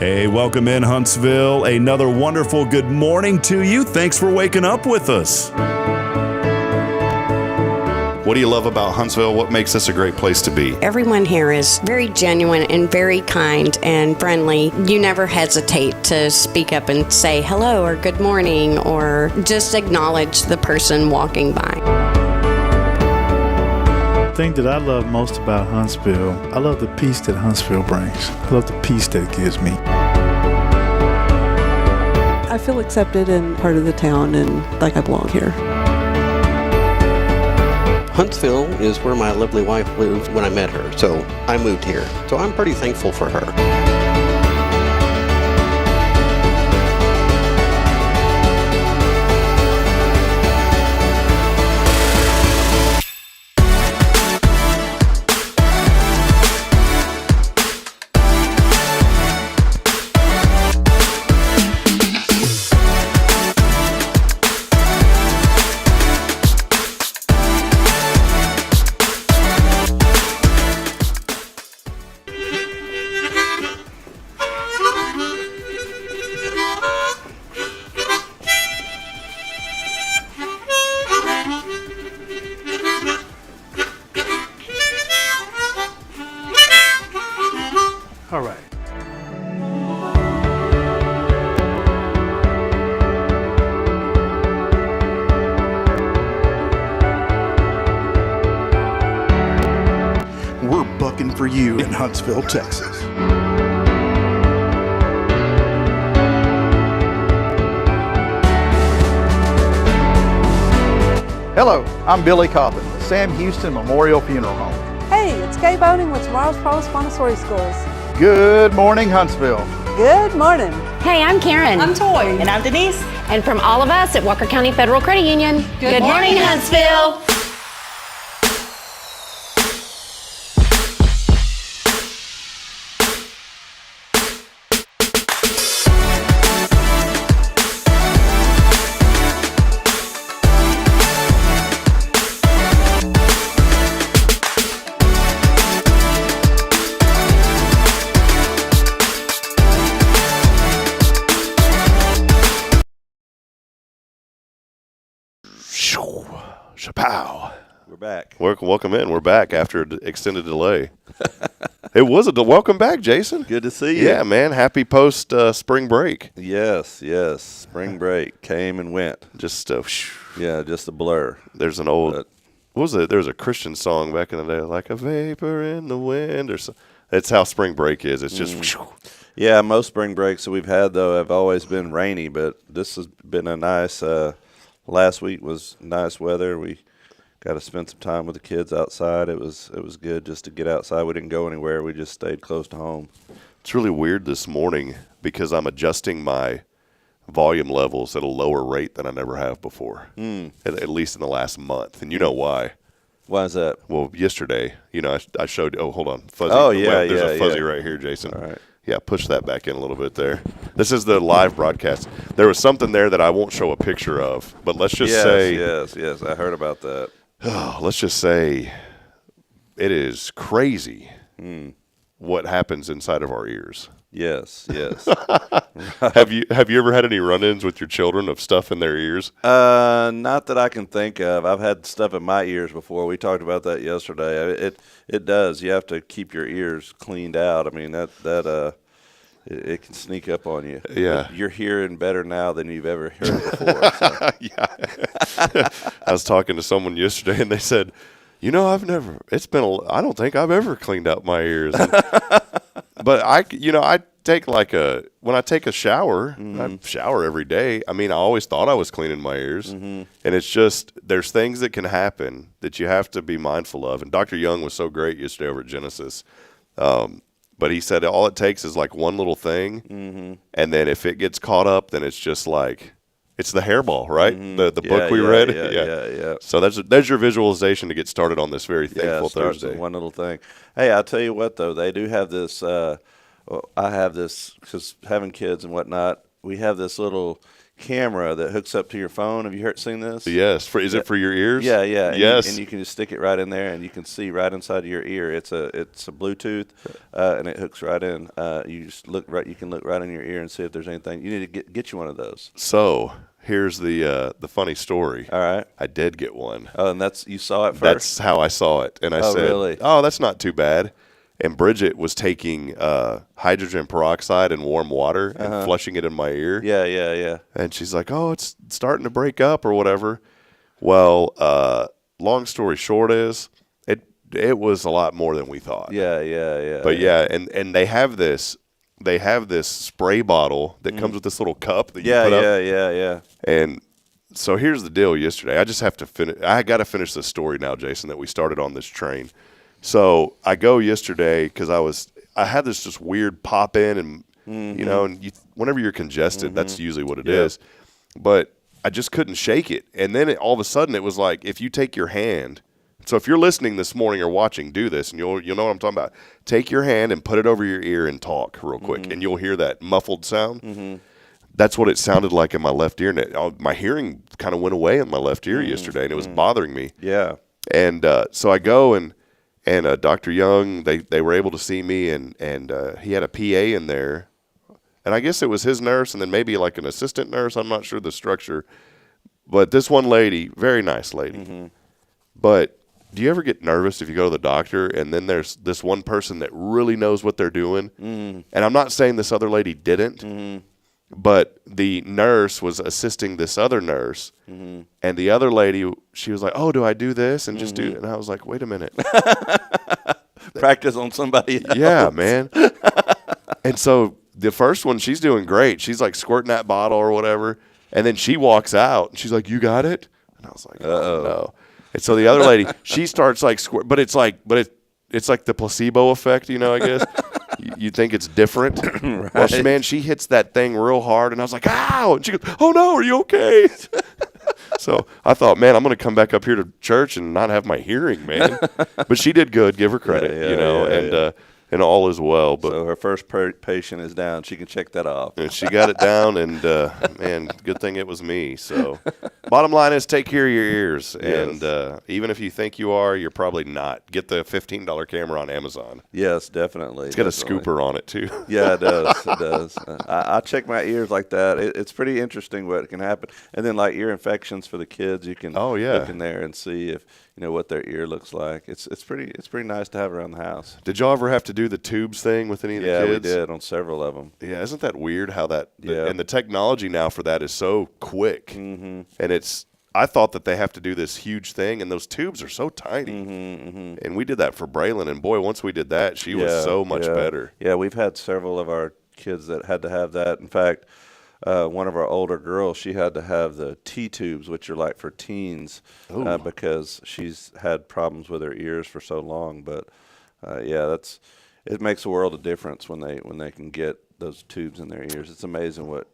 Hey, welcome in Huntsville. Another wonderful good morning to you. Thanks for waking up with us. What do you love about Huntsville? What makes this a great place to be? Everyone here is very genuine and very kind and friendly. You never hesitate to speak up and say hello or good morning or just acknowledge the person walking by. The thing that I love most about Huntsville, I love the peace that Huntsville brings. I love the peace that it gives me. I feel accepted and part of the town and like I belong here. Huntsville is where my lovely wife lived when I met her, so I moved here. So I'm pretty thankful for her. All right. We're bucking for you in Huntsville, Texas. Hello, I'm Billy Cobbin, Sam Houston Memorial Funeral Home. Hey, it's Kay Boning with Tomorrow's Promise Montessori Schools. Good morning, Huntsville. Good morning. Hey, I'm Karen. I'm Toy. And I'm Denise. And from all of us at Walker County Federal Credit Union, good morning, Huntsville. Chapow. We're back. Welcome in. We're back after an extended delay. It was welcome back, Jason. Good to see you. Yeah, man. Happy post spring break. Yes. Spring break came and went. Just just a blur. There's an old what was it? There was a Christian song back in the day, like a vapor in the wind, or so. It's how spring break is. It's just Yeah, most spring breaks that we've had though have always been rainy, but this has been a nice. Last week was nice weather. We got to spend some time with the kids outside. It was good just to get outside. We didn't go anywhere. We just stayed close to home. It's really weird this morning because I'm adjusting my volume levels at a lower rate than I never have before, at least in the last month. And you know why. Why is that? Well, yesterday, I showed – oh, hold on. Fuzzy. Oh, yeah, There's a fuzzy right here, Jason. All right. Yeah, push that back in a little bit there. This is the live broadcast. There was something there that I won't show a picture of, but let's just say – Yes, I heard about that. Let's just say it is crazy what happens inside of our ears. Yes. Have you ever had any run-ins with your children of stuff in their ears? Not that I can think of. I've had stuff in my ears before. We talked about that yesterday. It does. You have to keep your ears cleaned out. I mean it can sneak up on you. Yeah. You're hearing better now than you've ever heard before. So. Yeah. I was talking to someone yesterday and they said, I don't think I've ever cleaned out my ears. But I take when I take a shower, I shower every day. I mean, I always thought I was cleaning my ears. And it's just, there's things that can happen that you have to be mindful of. And Dr. Young was so great yesterday over at Genesis. But he said all it takes is like one little thing. And then if it gets caught up, then it's just like, it's the hairball, right? The book we read. Yeah. So there's your visualization to get started on this very thankful Thursday. With one little thing. Hey, I'll tell you what though, they do have this. I have this because having kids and whatnot. We have this little camera that hooks up to your phone. Have you seen this? Yes. Is it for your ears? Yeah, yeah. Yes. And you can just stick it right in there, and you can see right inside of your ear. It's a Bluetooth, and it hooks right in. You just look right. You can look right in your ear and see if there's anything. You need to get you one of those. So here's the funny story. All right. I did get one. Oh, and you saw it first? That's how I saw it. And I said, really? oh, that's not too bad. And Bridget was taking hydrogen peroxide and warm water and flushing it in my ear. Yeah, yeah, yeah. And she's like, oh, it's starting to break up or whatever. Well, long story short is it was a lot more than we thought. Yeah, yeah, yeah. But yeah, and they have this spray bottle that comes with this little cup that you put up. Yeah. And so here's the deal yesterday. I just have to finish. I got to finish this story now, Jason, that we started on this train. So I go yesterday because I had this just weird pop in and, you know, and whenever you're congested, that's usually what it is. But I just couldn't shake it. And then all of a sudden it was like, if you take your hand, so if you're listening this morning or watching, do this and you'll know what I'm talking about. Take your hand and put it over your ear and talk real quick and you'll hear that muffled sound. That's what it sounded like in my left ear. And my hearing kind of went away in my left ear yesterday and it was bothering me. Yeah. And so I go and Dr. Young, they were able to see me, and he had a PA in there. And I guess it was his nurse and then maybe like an assistant nurse. I'm not sure the structure. But this one lady, very nice lady. But do you ever get nervous if you go to the doctor and then there's this one person that really knows what they're doing? And I'm not saying this other lady didn't. But the nurse was assisting this other nurse, and the other lady, she was like, oh, do I do this? And just do it. And I was like, wait a minute. Practice on somebody else. Yeah, man. And so the first one, she's doing great. She's like squirting that bottle or whatever. And then she walks out, and she's like, you got it? And I was like, oh, no. And so the other lady, she starts like but it's like the placebo effect, you know, I guess. You think it's different. Right. Well, she hits that thing real hard, and I was like, ow! And she goes, oh, no, are you okay? So I thought, man, I'm going to come back up here to church and not have my hearing, man. But she did good. Give her credit, you know, and all is well. But so her first patient is down. She can check that off. And she got it down, and, man, good thing it was me. So bottom line is take care of your ears. Yes. And even if you think you are, you're probably not. Get the $15 camera on Amazon. Yes, definitely. It's got a scooper on it, too. Yeah, it does. It does. I check my ears like that. It's pretty interesting what can happen. And then, like, ear infections for the kids, you can look in there and see if, you know, what their ear looks like. It's pretty nice to have around the house. Did y'all ever have to do the tubes thing with any of the kids? Yeah, we did on several of them. Yeah, isn't that weird how and the technology now for that is so quick. And I thought that they have to do this huge thing, and those tubes are so tiny. And we did that for Braylon, and boy, once we did that, she was so much better. Yeah, we've had several of our kids that had to have that. In fact, one of our older girls, she had to have the T-tubes, which are like for teens, because she's had problems with her ears for so long. But it makes a world of difference when they can get those tubes in their ears. It's amazing what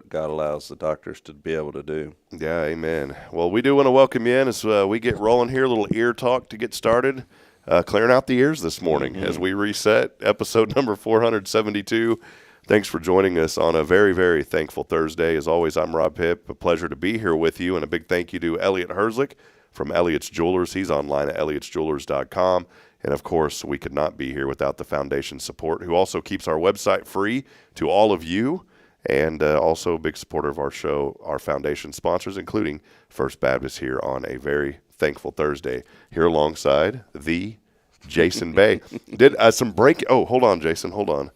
God allows the doctors to be able to do. Yeah, amen. Well, we do want to welcome you in as we get rolling here. A little ear talk to get started. Clearing out the ears this morning as we reset episode number 472. Thanks for joining us on a very, very thankful Thursday. As always, I'm Rob Hipp. A pleasure to be here with you, and a big thank you to Elliot Herzlich from Elliot's Jewelers. He's online at elliotsjewelers.com. And, of course, we could not be here without the foundation support, who also keeps our website free to all of you, and also a big supporter of our show, our foundation sponsors, including First Baptist here on a very thankful Thursday, here alongside the Jason Bay. Did some break? Oh, hold on, Jason. Hold on.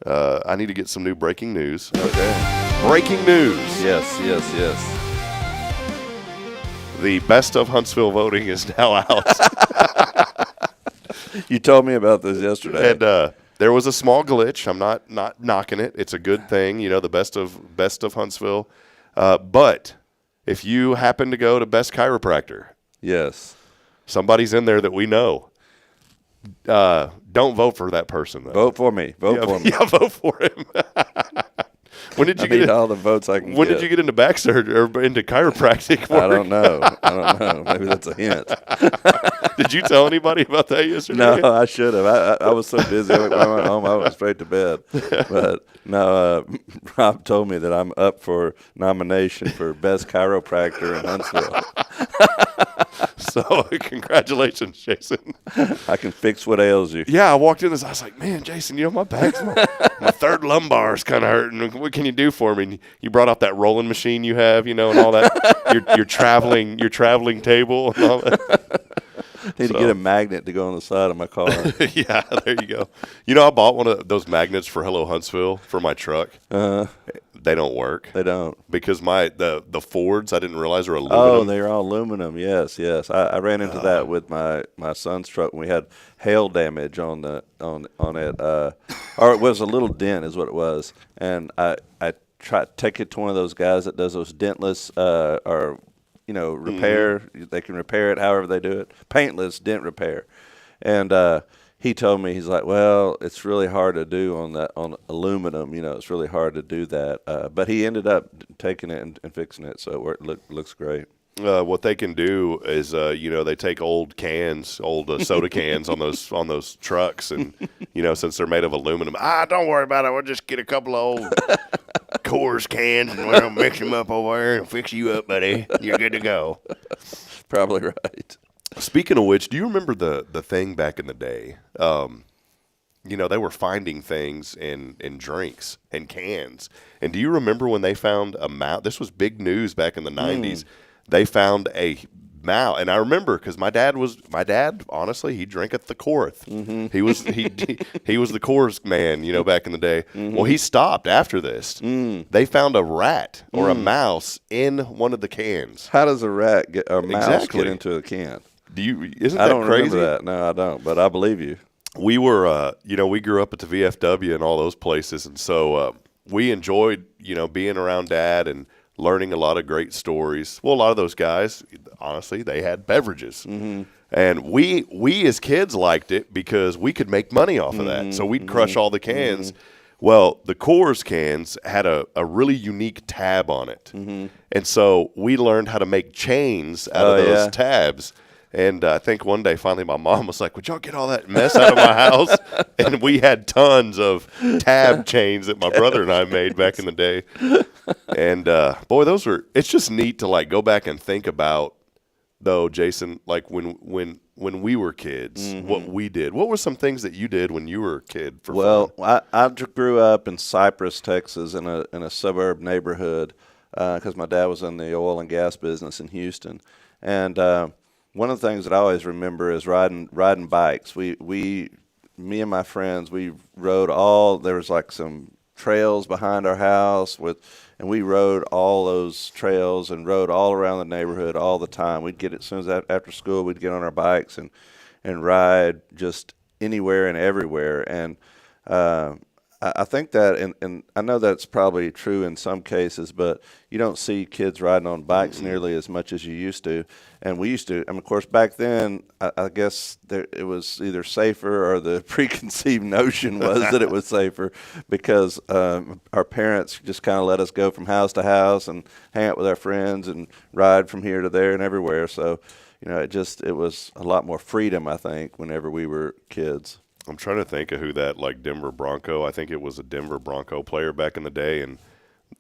I need to get some new breaking news. Okay. Breaking news. Yes. The best of Huntsville voting is now out. You told me about this yesterday. And there was a small glitch. I'm not knocking it. It's a good thing, you know, the best of Huntsville. But if you happen to go to Best Chiropractor, yes, somebody's in there that we know. Don't vote for that person, though. Vote for me. Vote for me. Yeah, vote for him. When did you I get need all the votes I can When get. did you get into back surgery or into chiropractic work? I don't know. Maybe that's a hint. Did you tell anybody about that yesterday? No, I should have. I was so busy. When I went home, I went straight to bed. But no, Rob told me that I'm up for nomination for best chiropractor in Huntsville. So congratulations, Jason. I can fix what ails you. Yeah, I walked in and I was like, man, Jason, my back's my third lumbar is kind of hurting. What can you do for me? And you brought out that rolling machine you have, and all that. your traveling table and all that. Need to get a magnet to go on the side of my car. Yeah, there you go. I bought one of those magnets for Hello Huntsville for my truck. They don't work. They don't. Because the Fords, I didn't realize, are aluminum. Oh, they're all aluminum. Yes. I ran into that with my son's truck when we had hail damage on it. Or it was a little dent is what it was. And I tried to take it to one of those guys that does those dentless repair. Mm-hmm. They can repair it however they do it. Paintless dent repair. And he told me, he's like, well, it's really hard to do on aluminum. It's really hard to do that. But he ended up taking it and fixing it, so it looks great. What they can do is, they take old cans, soda cans on those trucks, and since they're made of aluminum, don't worry about it. We'll just get a couple of old Coors cans and we'll mix them up over there and fix you up, buddy. You're good to go. Probably right. Speaking of which, do you remember the thing back in the day? They were finding things in drinks and cans. And do you remember when they found a mouse? This was big news back in the 90s. They found a mouse, and I remember because my dad honestly, he drank at the Coors. Mm-hmm. He was the Coors man, back in the day. Mm-hmm. Well, he stopped after this. They found a rat or a mouse in one of the cans. How does a mouse get into a can? Isn't that crazy? I don't remember that. No, I don't, but I believe you. We were, we grew up at the VFW and all those places, and so we enjoyed, being around Dad and learning a lot of great stories. Well, a lot of those guys, honestly, they had beverages. Mm-hmm. And we as kids liked it because we could make money off of that. So we'd crush all the cans. Mm-hmm. Well, the Coors cans had a really unique tab on it. Mm-hmm. And so we learned how to make chains out of those tabs. And I think one day, finally, my mom was like, would y'all get all that mess out of my house? And we had tons of tab chains that my brother and I made back in the day. And, boy, it's just neat to, go back and think about, though, Jason, when we were kids, what we did. What were some things that you did when you were a kid for fun? I grew up in Cypress, Texas, in a suburb neighborhood because my dad was in the oil and gas business in Houston. And one of the things that I always remember is riding bikes. Me and my friends, we rode there was some trails behind our house and we rode all those trails and rode all around the neighborhood all the time. We'd get it as soon as after school, we'd get on our bikes and ride just anywhere and everywhere. And I think that, and I know that's probably true in some cases, but you don't see kids riding on bikes nearly as much as you used to. And we used to, of course, back then, I guess it was either safer or the preconceived notion was that it was safer because our parents just kind of let us go from house to house and hang out with our friends and ride from here to there and everywhere. So, it was a lot more freedom, I think, whenever we were kids. I'm trying to think of who that Denver Bronco. I think it was a Denver Bronco player back in the day, and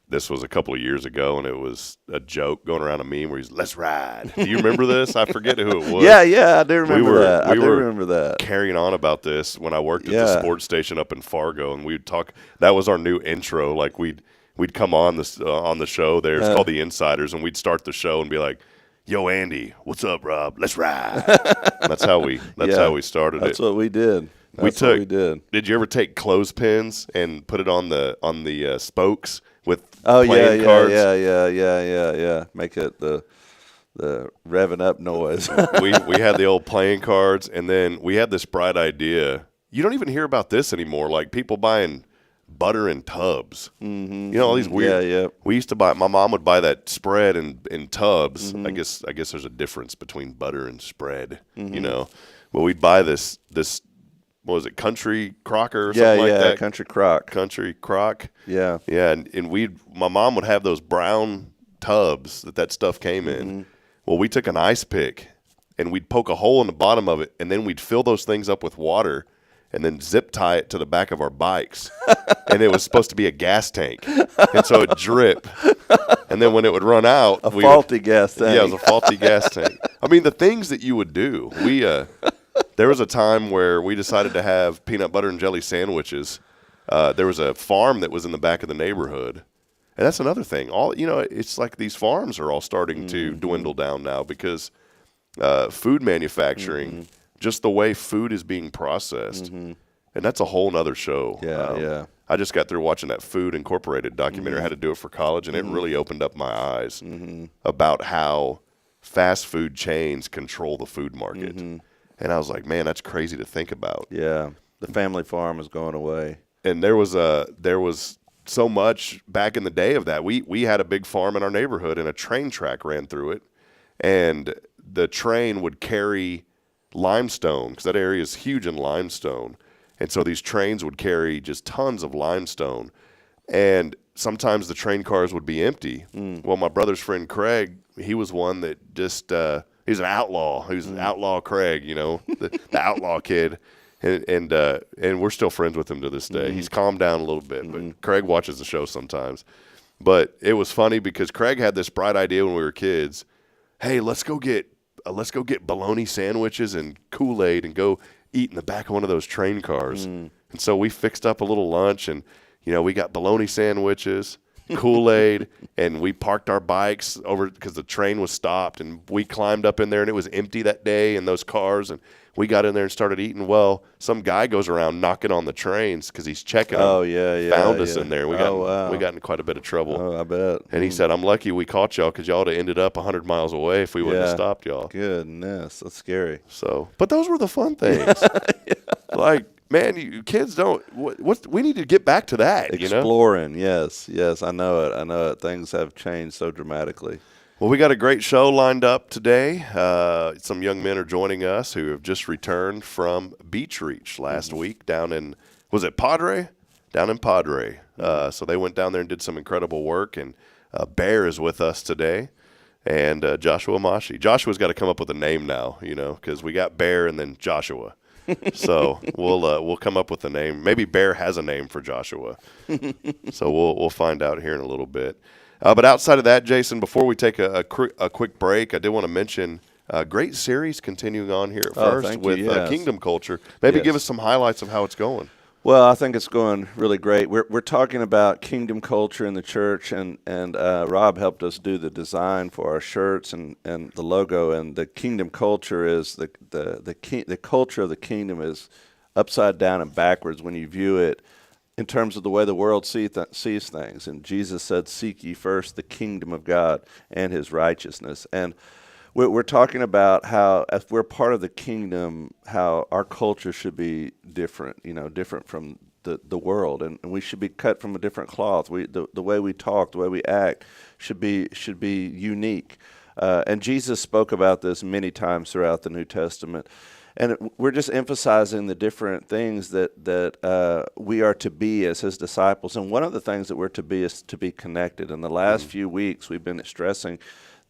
this was a couple of years ago, and it was a joke going around a meme where he's "Let's ride." Do you remember this? I forget who it was. Yeah, I do remember that. I do remember that. Carrying on about this when I worked at the sports station up in Fargo, and we'd talk. That was our new intro. We'd come on the show there. It's called The Insiders, and we'd start the show and be like, "Yo, Andy, what's up, Rob? Let's ride." That's how we started it. That's what we did. We did. Did you ever take clothespins and put it on the spokes with playing cards? Yeah. Make it the revving up noise. we had the old playing cards, and then we had this bright idea. You don't even hear about this anymore. Like people buying butter in tubs. Mm-hmm. All these weird. Yeah. We used to buy. My mom would buy that spread in tubs. Mm-hmm. I guess there's a difference between butter and spread. Mm-hmm. But we'd buy this what was it, Country Crocker or something like that? Country Crock. Country Crock. Yeah. Yeah, and my mom would have those brown tubs that stuff came in. Well, we took an ice pick, and we'd poke a hole in the bottom of it, and then we'd fill those things up with water and then zip tie it to the back of our bikes. And it was supposed to be a gas tank. And so it'd drip. And then when it would run out. A faulty gas tank. Yeah, it was a faulty gas tank. I mean, the things that you would do. There was a time where we decided to have peanut butter and jelly sandwiches. There was a farm that was in the back of the neighborhood. And that's another thing. It's like these farms are all starting to dwindle down now because food manufacturing, just the way food is being processed. And that's a whole nother show. Yeah. I just got through watching that Food Incorporated documentary. I had to do it for college, and it really opened up my eyes about how fast food chains control the food market. And I was like, man, that's crazy to think about. Yeah, the family farm is going away. And there was so much back in the day of that. We had a big farm in our neighborhood, and a train track ran through it, and the train would carry limestone because that area is huge in limestone. And so these trains would carry just tons of limestone, and sometimes the train cars would be empty. Well, my brother's friend Craig, he was one that just he's an outlaw. He was an outlaw Craig, the outlaw kid, and we're still friends with him to this day. He's calmed down a little bit, but Craig watches the show sometimes. But it was funny because Craig had this bright idea when we were kids. Hey, let's go get bologna sandwiches and Kool-Aid and go eat in the back of one of those train cars. And so we fixed up a little lunch, and we got bologna sandwiches, Kool-Aid, and we parked our bikes over because the train was stopped, and we climbed up in there, and it was empty that day in those cars, and we got in there and started eating. Well, some guy goes around knocking on the trains because he's checking them. Oh, yeah. Found us in there. We wow. got in quite a bit of trouble. Oh, I bet. And he said, I'm lucky we caught y'all because y'all would have ended up 100 miles away if we wouldn't have stopped y'all. Goodness, that's scary. So, but those were the fun things. Like, man, you kids don't. We need to get back to that. Exploring, yes, I know it. Things have changed so dramatically. Well, we got a great show lined up today. Some young men are joining us who have just returned from Beach Reach last week down in, was it Padre? Down in Padre. So they went down there and did some incredible work. And Bear is with us today, and Joshua Mashi. Joshua's got to come up with a name now, because we got Bear and then Joshua. So we'll come up with a name. Maybe Bear has a name for Joshua. So we'll find out here in a little bit. But outside of that, Jason, before we take a quick break, I did want to mention a great series continuing on here at First with Kingdom Culture. Maybe give us some highlights of how it's going. Well, I think it's going really great. We're talking about kingdom culture in the church, and Rob helped us do the design for our shirts and the logo. And the kingdom culture is the culture of the kingdom is upside down and backwards when you view it in terms of the way the world sees things. And Jesus said, "Seek ye first the kingdom of God and His righteousness." And we're talking about how, as we're part of the kingdom, how our culture should be different, different from the world, and we should be cut from a different cloth. The way we talk, the way we act, should be unique. And Jesus spoke about this many times throughout the New Testament. And we're just emphasizing the different things that we are to be as His disciples. And one of the things that we're to be is to be connected. In the last few weeks, we've been stressing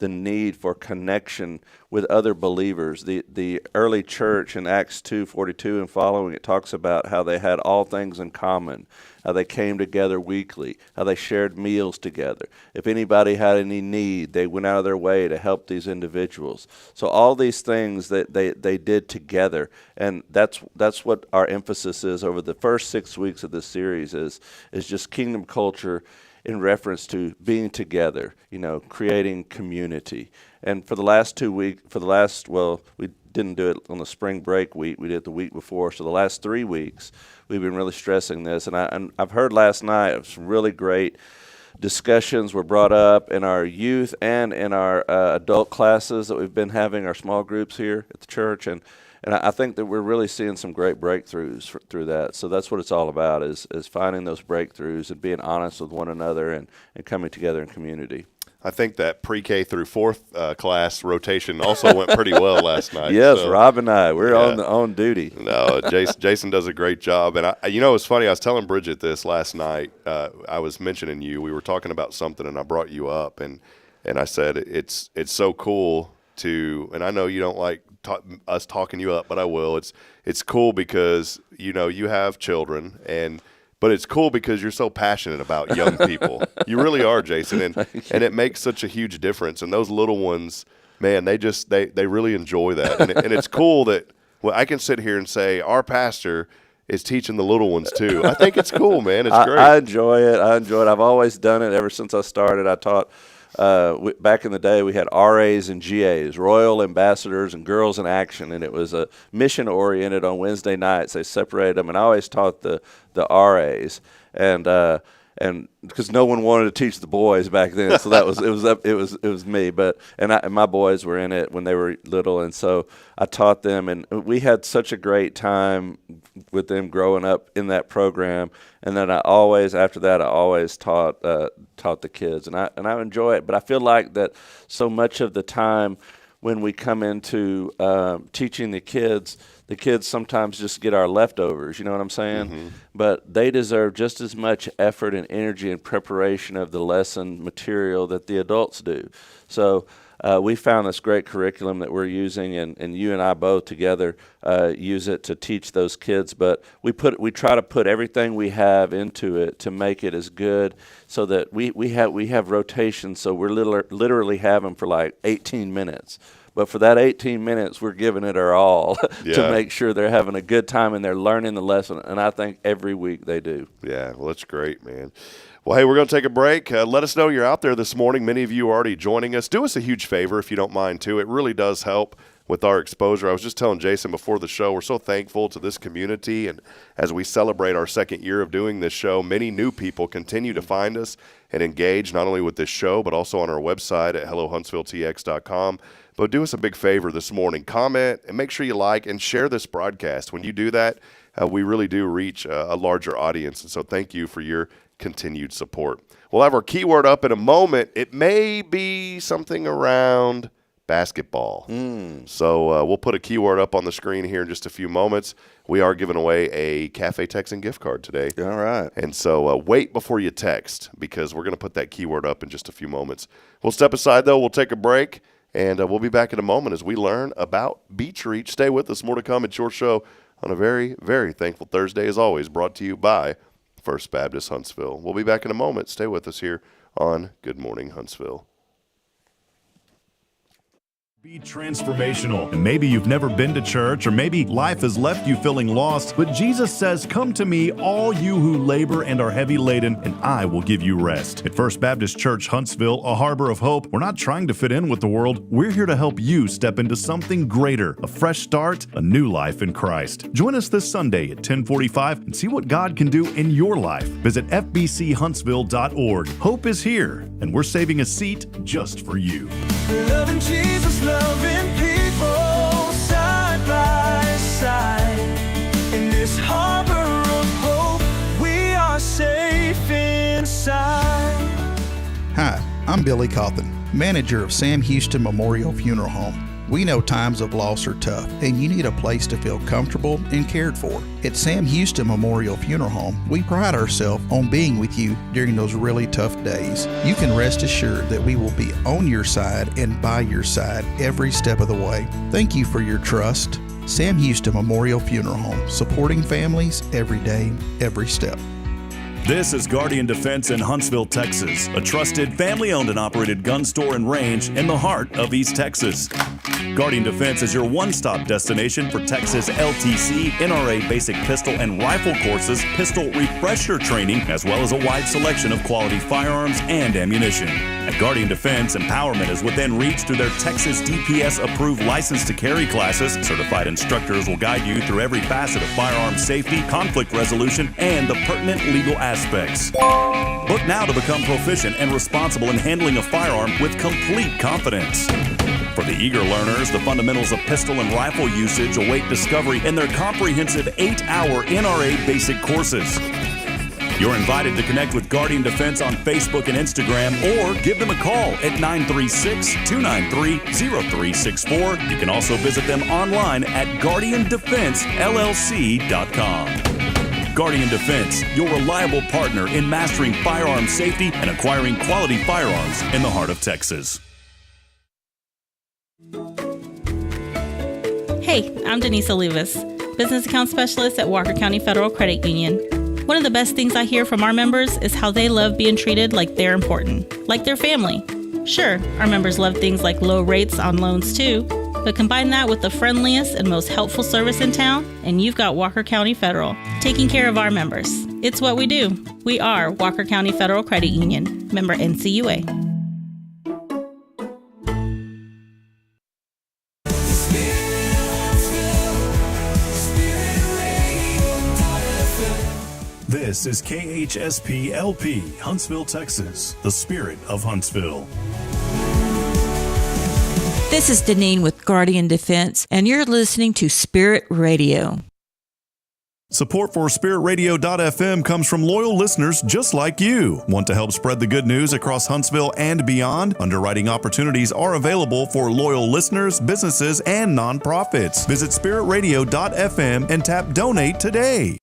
the need for connection with other believers. The early church in Acts 2:42 and following, it talks about how they had all things in common, how they came together weekly, how they shared meals together. If anybody had any need, they went out of their way to help these individuals. So all these things that they did together, and that's what our emphasis is over the first 6 weeks of this series is just kingdom culture in reference to being together, creating community. And for the last 2 weeks, we didn't do it on the spring break week, we did it the week before. So the last 3 weeks, we've been really stressing this. And I've heard last night some really great discussions were brought up in our youth and in our adult classes that we've been having, our small groups here at the church. And I think that we're really seeing some great breakthroughs through that. So that's what it's all about, is finding those breakthroughs and being honest with one another and coming together in community. I think that pre-K through fourth class rotation also went pretty well last night. Yes, so, Rob and I, we're on duty. No, Jason does a great job. And, it's funny, I was telling Bridget this last night. I was mentioning you. We were talking about something, and I brought you up. And I said it's so cool to – and I know you don't like us talking you up, but I will. It's cool because, you have children but it's cool because you're so passionate about young people. You really are, Jason, and it makes such a huge difference. And those little ones, man, they really enjoy that. And it's cool that I can sit here and say our pastor is teaching the little ones too. I think it's cool, man. It's great. I enjoy it. I've always done it ever since I started. I taught back in the day, we had RAs and GAs, Royal Ambassadors and Girls in Action, and it was mission-oriented on Wednesday nights. They separated them, and I always taught the RAs, and because no one wanted to teach the boys back then, so it was me. But and my boys were in it when they were little, and so I taught them, and we had such a great time with them growing up in that program. And then after that I always taught the kids, and I enjoy it. But I feel like that so much of the time when we come into teaching the kids sometimes just get our leftovers, you know what I'm saying? Mm-hmm. But they deserve just as much effort and energy and preparation of the lesson material that the adults do. So we found this great curriculum that we're using, and you and I both together use it to teach those kids. But we try to put everything we have into it to make it as good, so that we have rotations. So we're literally having for like 18 minutes. But for that 18 minutes, we're giving it our all to make sure they're having a good time and they're learning the lesson. And I think every week they do. Yeah, well, that's great, man. Well, hey, we're going to take a break. Let us know you're out there this morning. Many of you are already joining us. Do us a huge favor if you don't mind, too. It really does help with our exposure. I was just telling Jason before the show, we're so thankful to this community. And as we celebrate our second year of doing this show, many new people continue to find us and engage not only with this show, but also on our website at hellohuntsvilletx.com. But do us a big favor this morning. Comment and make sure you like and share this broadcast. When you do that, we really do reach a larger audience. And so thank you for your continued support. We'll have our keyword up in a moment. It may be something around basketball. So we'll put a keyword up on the screen here in just a few moments. We are giving away a Cafe Texan gift card today. All right. And so wait before you text, because we're going to put that keyword up in just a few moments. We'll step aside, though. We'll take a break. And we'll be back in a moment as we learn about Beach Reach. Stay with us. More to come at your show on a very, very thankful Thursday, as always, brought to you by First Baptist Huntsville. We'll be back in a moment. Stay with us here on Good Morning Huntsville. Be transformational. And maybe you've never been to church, or maybe life has left you feeling lost, but Jesus says, "Come to me, all you who labor and are heavy laden, and I will give you rest." At First Baptist Church Huntsville, a harbor of hope, we're not trying to fit in with the world. We're here to help you step into something greater, a fresh start, a new life in Christ. Join us this Sunday at 10:45 and see what God can do in your life. Visit fbchuntsville.org. Hope is here, and we're saving a seat just for you. Loving Jesus, loving people side by side. In this harbor of hope, we are safe inside. Hi, I'm Billy Cawthon, manager of Sam Houston Memorial Funeral Home. We know times of loss are tough, and you need a place to feel comfortable and cared for. At Sam Houston Memorial Funeral Home, we pride ourselves on being with you during those really tough days. You can rest assured that we will be on your side and by your side every step of the way. Thank you for your trust. Sam Houston Memorial Funeral Home, supporting families every day, every step. This is Guardian Defense in Huntsville, Texas, a trusted family-owned and operated gun store and range in the heart of East Texas. Guardian Defense is your one-stop destination for Texas LTC, NRA basic pistol and rifle courses, pistol refresher training, as well as a wide selection of quality firearms and ammunition. At Guardian Defense, empowerment is within reach through their Texas DPS-approved license to carry classes. Certified instructors will guide you through every facet of firearm safety, conflict resolution, and the pertinent legal aspects. Book now to become proficient and responsible in handling a firearm with complete confidence. For the eager learners, the fundamentals of pistol and rifle usage await discovery in their comprehensive 8-hour NRA basic courses. You're invited to connect with Guardian Defense on Facebook and Instagram, or give them a call at 936-293-0364. You can also visit them online at guardiandefensellc.com. Guardian Defense, your reliable partner in mastering firearm safety and acquiring quality firearms in the heart of Texas. Hey, I'm Denise Olivas, Business Account Specialist at Walker County Federal Credit Union. One of the best things I hear from our members is how they love being treated like they're important, like their family. Sure, our members love things like low rates on loans too, but combine that with the friendliest and most helpful service in town, and you've got Walker County Federal, taking care of our members. It's what we do. We are Walker County Federal Credit Union, member NCUA. This is KHSP LP, Huntsville, Texas, the spirit of Huntsville. This is Deneen with Guardian Defense, and you're listening to Spirit Radio. Support for SpiritRadio.fm comes from loyal listeners just like you. Want to help spread the good news across Huntsville and beyond? Underwriting opportunities are available for loyal listeners, businesses, and nonprofits. Visit SpiritRadio.fm and tap Donate today.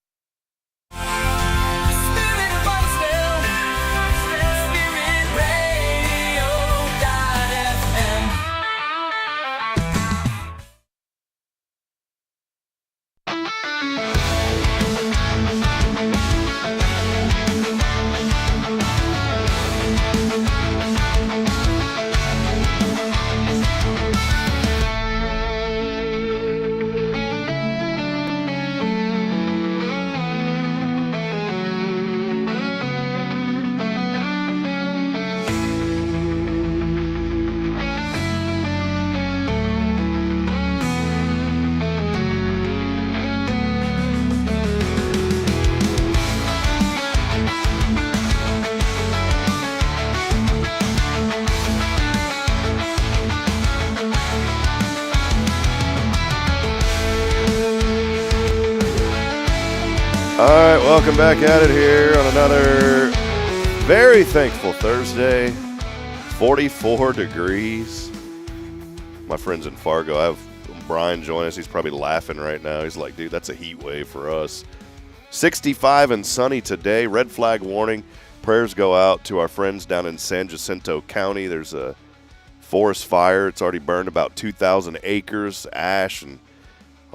All right, welcome back at it here on another very thankful Thursday. 44 degrees. My friends in Fargo, I have Brian join us. He's probably laughing right now. He's like, dude, that's a heat wave for us. 65 and sunny today. Red flag warning. Prayers go out to our friends down in San Jacinto County. There's a forest fire. It's already burned about 2,000 acres, ash and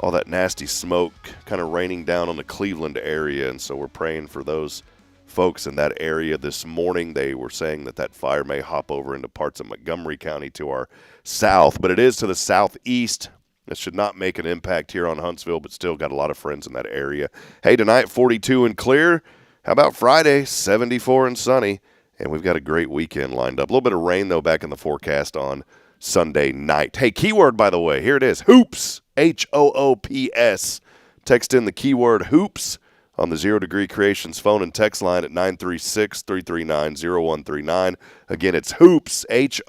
all that nasty smoke kind of raining down on the Cleveland area, and so we're praying for those folks in that area. This morning they were saying that that fire may hop over into parts of Montgomery County to our south, but it is to the southeast. It should not make an impact here on Huntsville, but still got a lot of friends in that area. Hey, tonight 42 and clear. How about Friday, 74 and sunny, and we've got a great weekend lined up. A little bit of rain, though, back in the forecast on Sunday night. Hey, keyword, by the way, here it is, hoops. HOOPS. Text in the keyword hoops on the 0 Degree Creations phone and text line at 936-339-0139. Again, it's hoops, HOOPS,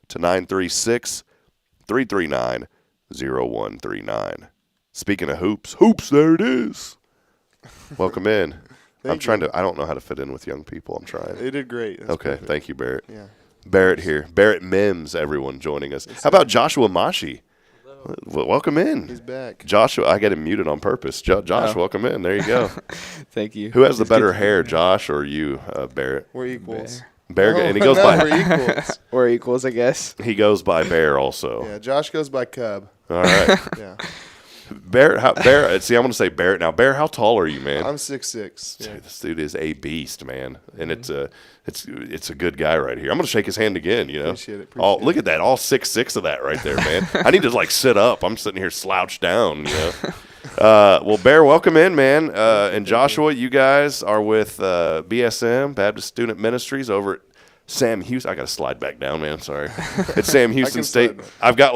to 936-339-0139. Speaking of hoops, there it is. Welcome in. I don't know how to fit in with young people. I'm trying. They did great. That's okay, perfect. Thank you, Barrett. Yeah. Barrett here. Barrett Mims, everyone joining us. How about Joshua Mashi? Well, welcome in. He's back. Joshua, I got him muted on purpose. Josh, welcome in. There you go. Thank you. Who has the better hair, Josh or you, Barrett? We're equals. Bear, and he goes by. We're equals. We're equals, I guess. He goes by Bear also. Yeah, Josh goes by Cub. All right. Yeah. Barrett, see, I'm going to say Barrett now. Barrett, how tall are you, man? I'm 6'6". Yeah. Dude, this dude is a beast, man, and it's a good guy right here. I'm going to shake his hand again, you know. Appreciate it. Look at that, all 6'6" of that right there, man. I need to sit up. I'm sitting here slouched down, you know. Well, Bear, welcome in, man. And Joshua, you guys are with BSM, Baptist Student Ministries, over at Sam Houston. I got to slide back down, man. Sorry. It's Sam Houston State. I've got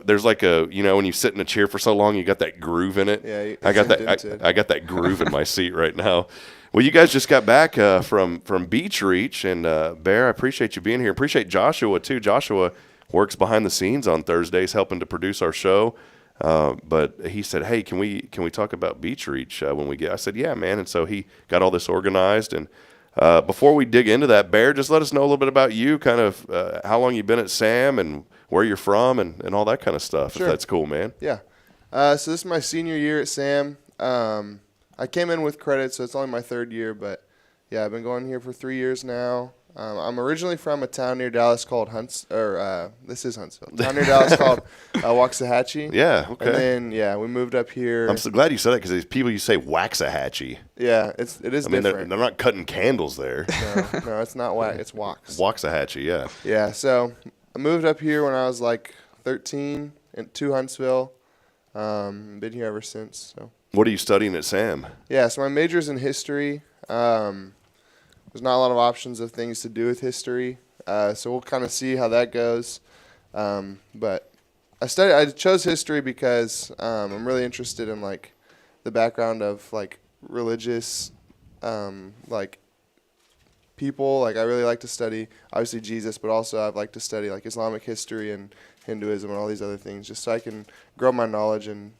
there's when you sit in a chair for so long, you got that groove in it. Yeah, I got that. I got that groove in my seat right now. Well, you guys just got back from Beach Reach, and Bear, I appreciate you being here. Appreciate Joshua too. Joshua works behind the scenes on Thursdays, helping to produce our show. But he said, hey, can we talk about Beach Reach when we get? I said, yeah, man. And so he got all this organized. And before we dig into that, Bear, just let us know a little bit about you, kind of how long you've been at SAM and where you're from and all that kind of stuff, Sure. if that's cool, man. Yeah. So this is my senior year at SAM. I came in with credit, so it's only my third year. But, yeah, I've been going here for 3 years now. I'm originally from a town near Dallas called this is Huntsville. A town near Dallas called Waxahachie. Yeah, okay. And then, yeah, we moved up here. I'm so glad you said that because there's people you say Waxahachie. Yeah, it is I mean, different. they're not cutting candles there. No, it's not wax. It's wax. Waxahachie, yeah. Yeah, so I moved up here when I was like 13 to Huntsville. Been here ever since. So. What are you studying at SAM? Yeah, so my major's in history. There's not a lot of options of things to do with history, so we'll kind of see how that goes. But I chose history because I'm really interested in like the background of like religious like people. Like I really like to study obviously Jesus, but also I've liked to study like Islamic history and Hinduism and all these other things, just so I can grow my knowledge and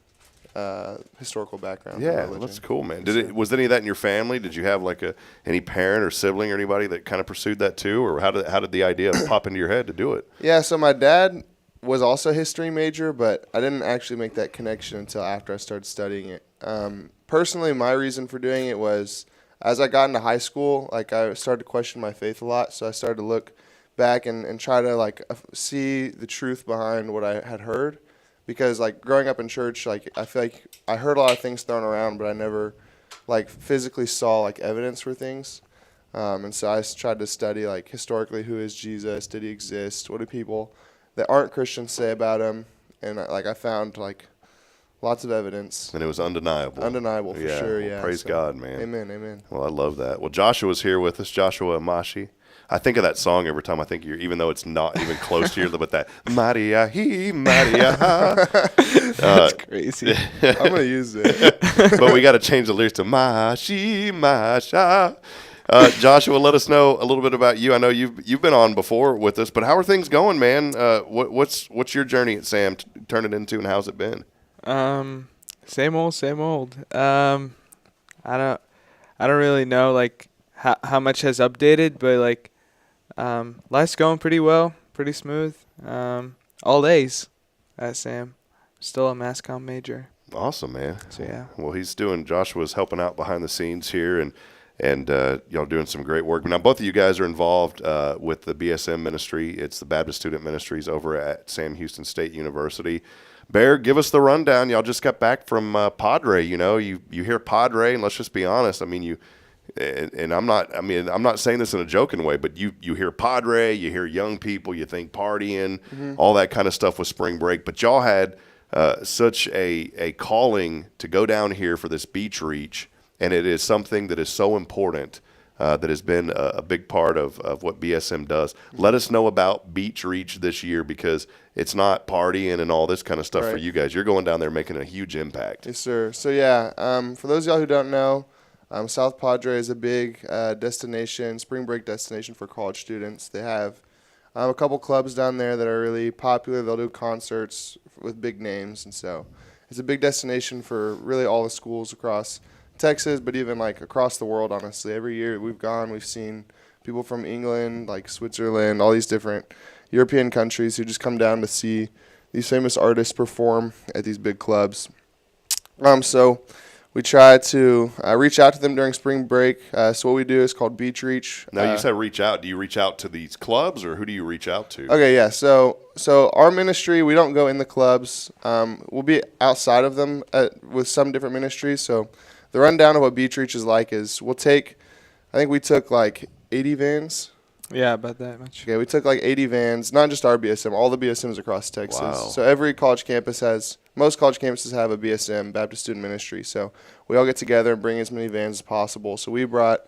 historical background. Yeah, that's cool, man. Was any of that in your family? Did you have like any parent or sibling or anybody that kind of pursued that too, or how did the idea pop into your head to do it? Yeah, so my dad was also a history major, but I didn't actually make that connection until after I started studying it. Personally, my reason for doing it was as I got into high school, like I started to question my faith a lot, so I started to look back and try to like see the truth behind what I had heard. Because like growing up in church, like I feel like I heard a lot of things thrown around, but I never like physically saw like evidence for things. And so I tried to study like historically, who is Jesus? Did he exist? What do people that aren't Christians say about him? And I found like lots of evidence. And it was undeniable. Undeniable for sure. Well, Yeah. praise God, man. Amen. Well, I love that. Well, Joshua's here with us. Joshua Amashi. I think of that song every time I think even though it's not even close to you, but that Maria he Maria ha. That's crazy. I'm gonna use it. But we got to change the lyrics to Mashi Masha. Joshua, let us know a little bit about you. I know you've been on before with us, but how are things going, man? What's your journey at SAM turning into, and how's it been? Same old. I don't really know like how much has updated, but like life's going pretty well, pretty smooth. All A's at SAM. Still a mass comm major. Awesome, man. So yeah. Well, Joshua's helping out behind the scenes here, and y'all doing some great work. Now, both of you guys are involved with the BSM ministry. It's the Baptist Student Ministries over at Sam Houston State University. Bear, give us the rundown. Y'all just got back from Padre. You know, you hear Padre, and let's just be honest. I mean, I'm not saying this in a joking way, but you hear Padre, you hear young people, you think partying, all that kind of stuff with spring break. But y'all had such a calling to go down here for this beach reach, and it is something that is so important that has been a big part of what BSM does. Let us know about Beach Reach this year, because it's not partying and all this kind of stuff for you guys. You're going down there making a huge impact. Yes, sir. So, yeah, for those of y'all who don't know, South Padre is a big destination, spring break destination for college students. They have a couple clubs down there that are really popular. They'll do concerts with big names, and so it's a big destination for really all the schools across Texas, but even like across the world, honestly. Every year we've seen people from England, like Switzerland, all these different European countries who just come down to see these famous artists perform at these big clubs. So we try to reach out to them during spring break. So what we do is called Beach Reach. Now, you said reach out. Do you reach out to these clubs, or who do you reach out to? Okay, yeah. So our ministry, we don't go in the clubs. We'll be outside of them with some different ministries. So the rundown of what Beach Reach is like is we took like 80 vans. Yeah, about that much. Okay, we took like 80 vans, not just our BSM, all the BSMs across Texas. Wow. So every college campus most college campuses have a BSM, Baptist Student Ministry. So we all get together and bring as many vans as possible. So we brought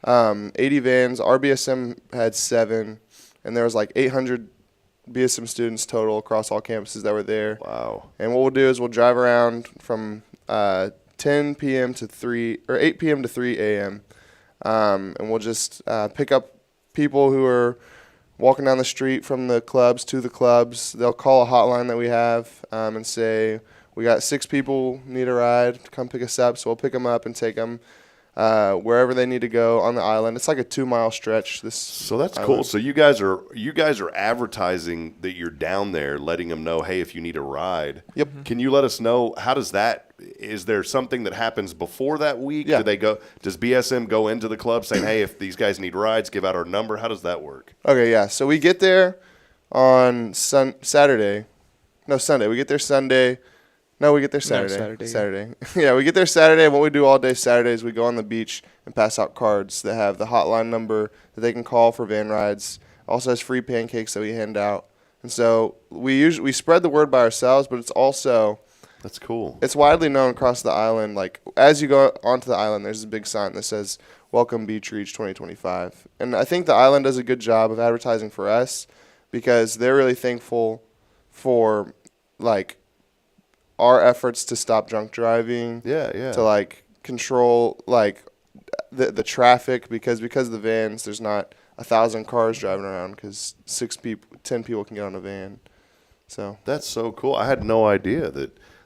80 vans. Our BSM had 7, and there was like 800 BSM students total across all campuses that were there. Wow. And what we'll do is we'll drive around from 10 p.m. to 8 p.m. to 3 a.m. And we'll just pick up people who are walking down the street from the clubs to the clubs. They'll call a hotline that we have and say, we got 6 people need a ride to come pick us up, so we'll pick them up and take them wherever they need to go on the island. It's like a 2-mile stretch. So that's island. cool. So you guys are advertising that you're down there, letting them know, hey, if you need a ride. Yep. Can you let us know how does that? Is there something that happens before that week? Yeah. Does BSM go into the club saying, hey, if these guys need rides, give out our number? How does that work? Okay, yeah. So we get there on Saturday. No, Sunday. We get there Sunday. No, we get there Saturday. Saturday. Saturday. Yeah, we get there Saturday. And what we do all day Saturday is we go on the beach and pass out cards that have the hotline number that they can call for van rides. Also has free pancakes that we hand out. And so we spread the word by ourselves, but it's also... That's cool. It's widely known across the island. Like, as you go onto the island, there's a big sign that says, Welcome Beach Reach 2025. And I think the island does a good job of advertising for us because they're really thankful for, like, our efforts to stop drunk driving. Yeah. To, like, control, like, the traffic because of the vans, there's not 1,000 cars driving around because 10 people can get on a van. So that's so cool. I had no idea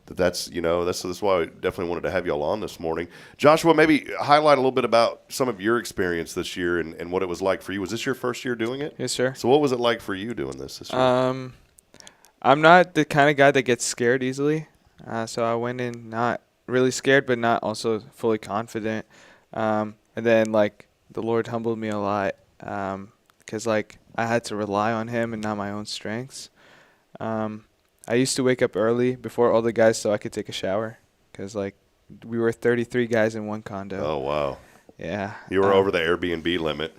that's why I definitely wanted to have y'all on this morning. Joshua, maybe highlight a little bit about some of your experience this year and what it was like for you. Was this your first year doing it? Yes, sir. So what was it like for you doing this year? I'm not the kind of guy that gets scared easily. So I went in not really scared, but not also fully confident. And then, like, the Lord humbled me a lot because, like, I had to rely on him and not my own strengths. I used to wake up early before all the guys so I could take a shower because, like, we were 33 guys in one condo. Oh, wow. Yeah. You were over the Airbnb limit.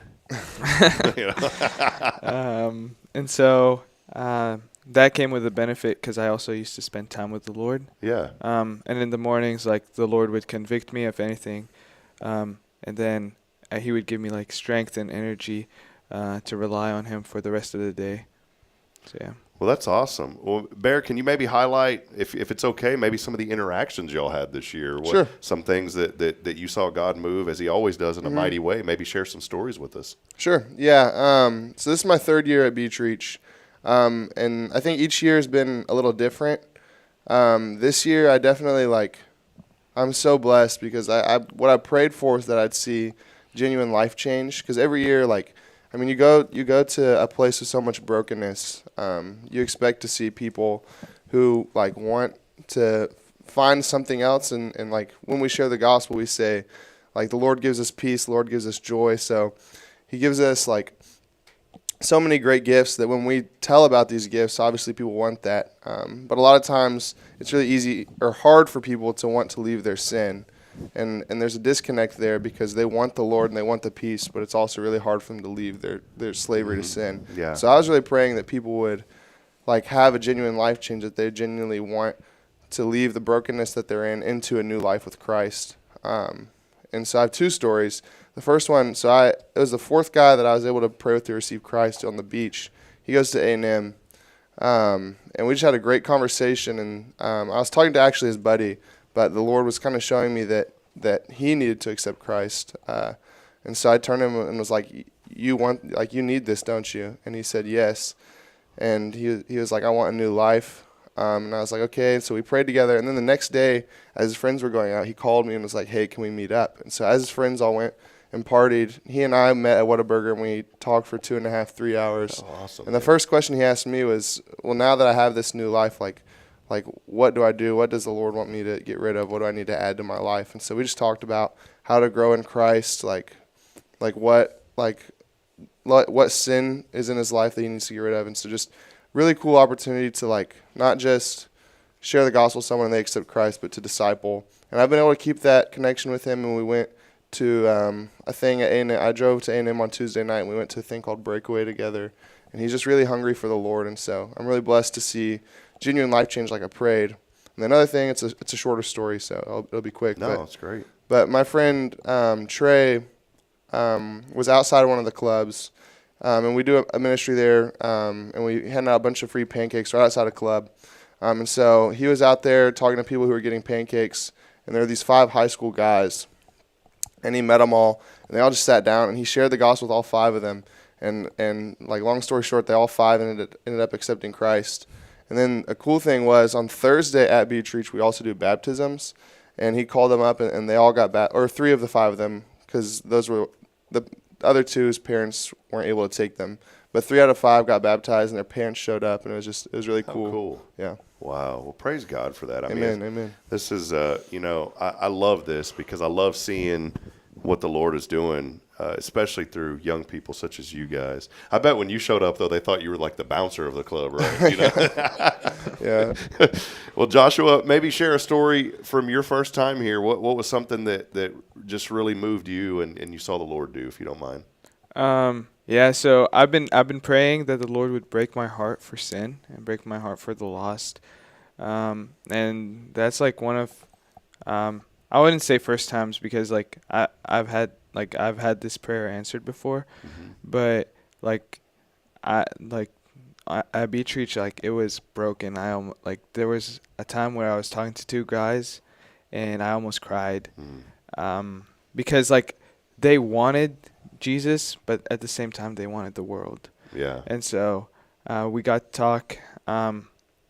And so that came with a benefit because I also used to spend time with the Lord. Yeah. And in the mornings, like, the Lord would convict me of anything. And then he would give me, like, strength and energy to rely on him for the rest of the day. So, yeah. Well, that's awesome. Well, Bear, can you maybe highlight, if it's okay, maybe some of the interactions y'all had this year? Sure. Some things that you saw God move, as he always does, in a mighty way. Maybe share some stories with us. Sure. Yeah. So this is my 3rd year at Beach Reach. And I think each year has been a little different. This year, I definitely, like, I'm so blessed because what I prayed for is that I'd see genuine life change. Because every year, like, I mean, you go to a place with so much brokenness. You expect to see people who, like, want to find something else. And like, when we share the gospel, we say, like, the Lord gives us peace, the Lord gives us joy. So he gives us, like, so many great gifts that when we tell about these gifts, obviously people want that. But a lot of times it's really easy or hard for people to want to leave their sin. And there's a disconnect there because they want the Lord and they want the peace, but it's also really hard for them to leave their slavery to sin. Yeah. So I was really praying that people would, like, have a genuine life change, that they genuinely want to leave the brokenness that they're in into a new life with Christ. And so I have 2 stories. The first one, it was the 4th guy that I was able to pray with to receive Christ on the beach. He goes to A&M, and we just had a great conversation. And I was talking to actually his buddy, but the Lord was kind of showing me that he needed to accept Christ. And so I turned to him and was like, you need this, don't you? And he said, yes. And he was like, I want a new life. And I was like, okay. So we prayed together. And then the next day, as his friends were going out, he called me and was like, hey, can we meet up? And so as his friends all went and partied, he and I met at Whataburger and we talked for 2.5, 3 hours. Oh, awesome. And the first question he asked me was, well, now that I have this new life, like what do I do? What does the Lord want me to get rid of? What do I need to add to my life? And so we just talked about how to grow in Christ, like what sin is in his life that he needs to get rid of. And so just really cool opportunity to, like, not just share the gospel with someone and they accept Christ, but to disciple. And I've been able to keep that connection with him. And we went to a thing at A&M. I drove to A&M on Tuesday night and we went to a thing called Breakaway together. And he's just really hungry for the Lord. And so I'm really blessed to see genuine life change like I prayed. And then another thing, it's a shorter story, so it'll be quick. No, it's great. But my friend Trey was outside of one of the clubs, and we do a ministry there, and we hand out a bunch of free pancakes right outside a club. And so he was out there talking to people who were getting pancakes, and there were these 5 high school guys, and he met them all, and they all just sat down, and he shared the gospel with all 5 of them. And like, long story short, they all 5 ended up accepting Christ. And then a cool thing was on Thursday at Beach Reach, we also do baptisms. And he called them up, and they all got or 3 of the 5 of them, because those were the other 2's parents weren't able to take them. But 3 out of 5 got baptized, and their parents showed up, and it was really cool. Oh, cool. Yeah. Wow. Well, praise God for that. Amen. This is, I love this because I love seeing what the Lord is doing, especially through young people such as you guys. I bet when you showed up, though, they thought you were like the bouncer of the club, right? Yeah. Well, Joshua, maybe share a story from your first time here. What was something that just really moved you and you saw the Lord do, if you don't mind? Yeah, so I've been praying that the Lord would break my heart for sin and break my heart for the lost. And that's like one of I wouldn't say first times, because like I've had this prayer answered before, but at Beach Reach, like, it was broken. There was a time where I was talking to 2 guys, and I almost cried, because like they wanted Jesus, but at the same time they wanted the world. Yeah. And so we got to talk.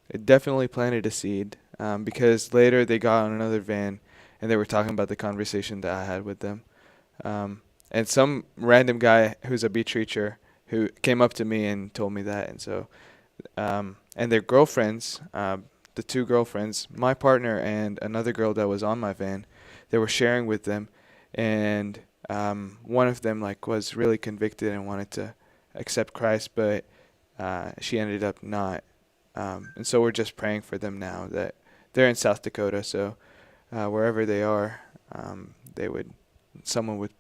It definitely planted a seed, because later they got on another van, and they were talking about the conversation that I had with them. And some random guy who's a beach reacher who came up to me and told me that. And so, and their girlfriends, the 2 girlfriends, my partner and another girl that was on my van, they were sharing with them. And one of them was really convicted and wanted to accept Christ, but she ended up not. And so we're just praying for them now. That they're in South Dakota, so wherever they are, someone would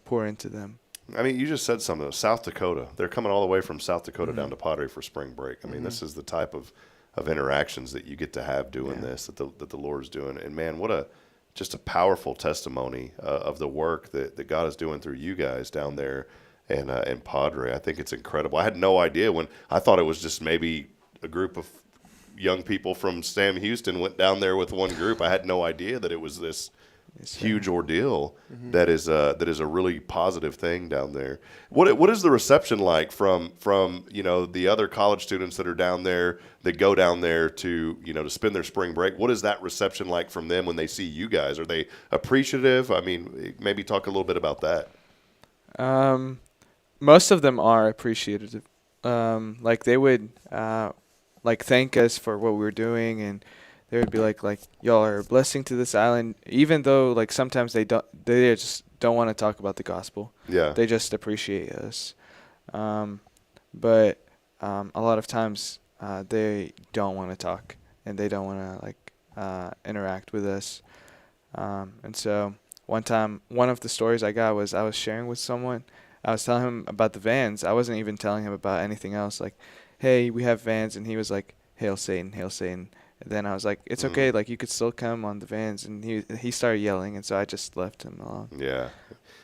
pour into them. I mean, you just said something. South Dakota. They're coming all the way from South Dakota down to Padre for spring break. I mean, this is the type of interactions that you get to have doing this, that the Lord's doing. And man, what just a powerful testimony of the work that God is doing through you guys down there in Padre. I think it's incredible. I had no idea when I thought it was just maybe a group of young people from Sam Houston went down there with one group. I had no idea that it was this huge ordeal that is a really positive thing down there. What is the reception like from the other college students that are down there, that go down there to to spend their spring break? What is that reception like from them when they see you guys? Are they appreciative? I mean, maybe talk a little bit about that. Most of them are appreciative. They would thank us for what we were doing, and they would be like y'all are a blessing to this island, even though sometimes they just don't want to talk about the gospel. Yeah. They just appreciate us. But a lot of times they don't want to talk, and they don't want to interact with us. And so one time, one of the stories I got was I was sharing with someone. I was telling him about the vans. I wasn't even telling him about anything else. Hey, we have vans, and he was like, "Hail Satan, hail Satan." And then I was like, "It's okay. You could still come on the vans." And he started yelling, and so I just left him alone. Yeah.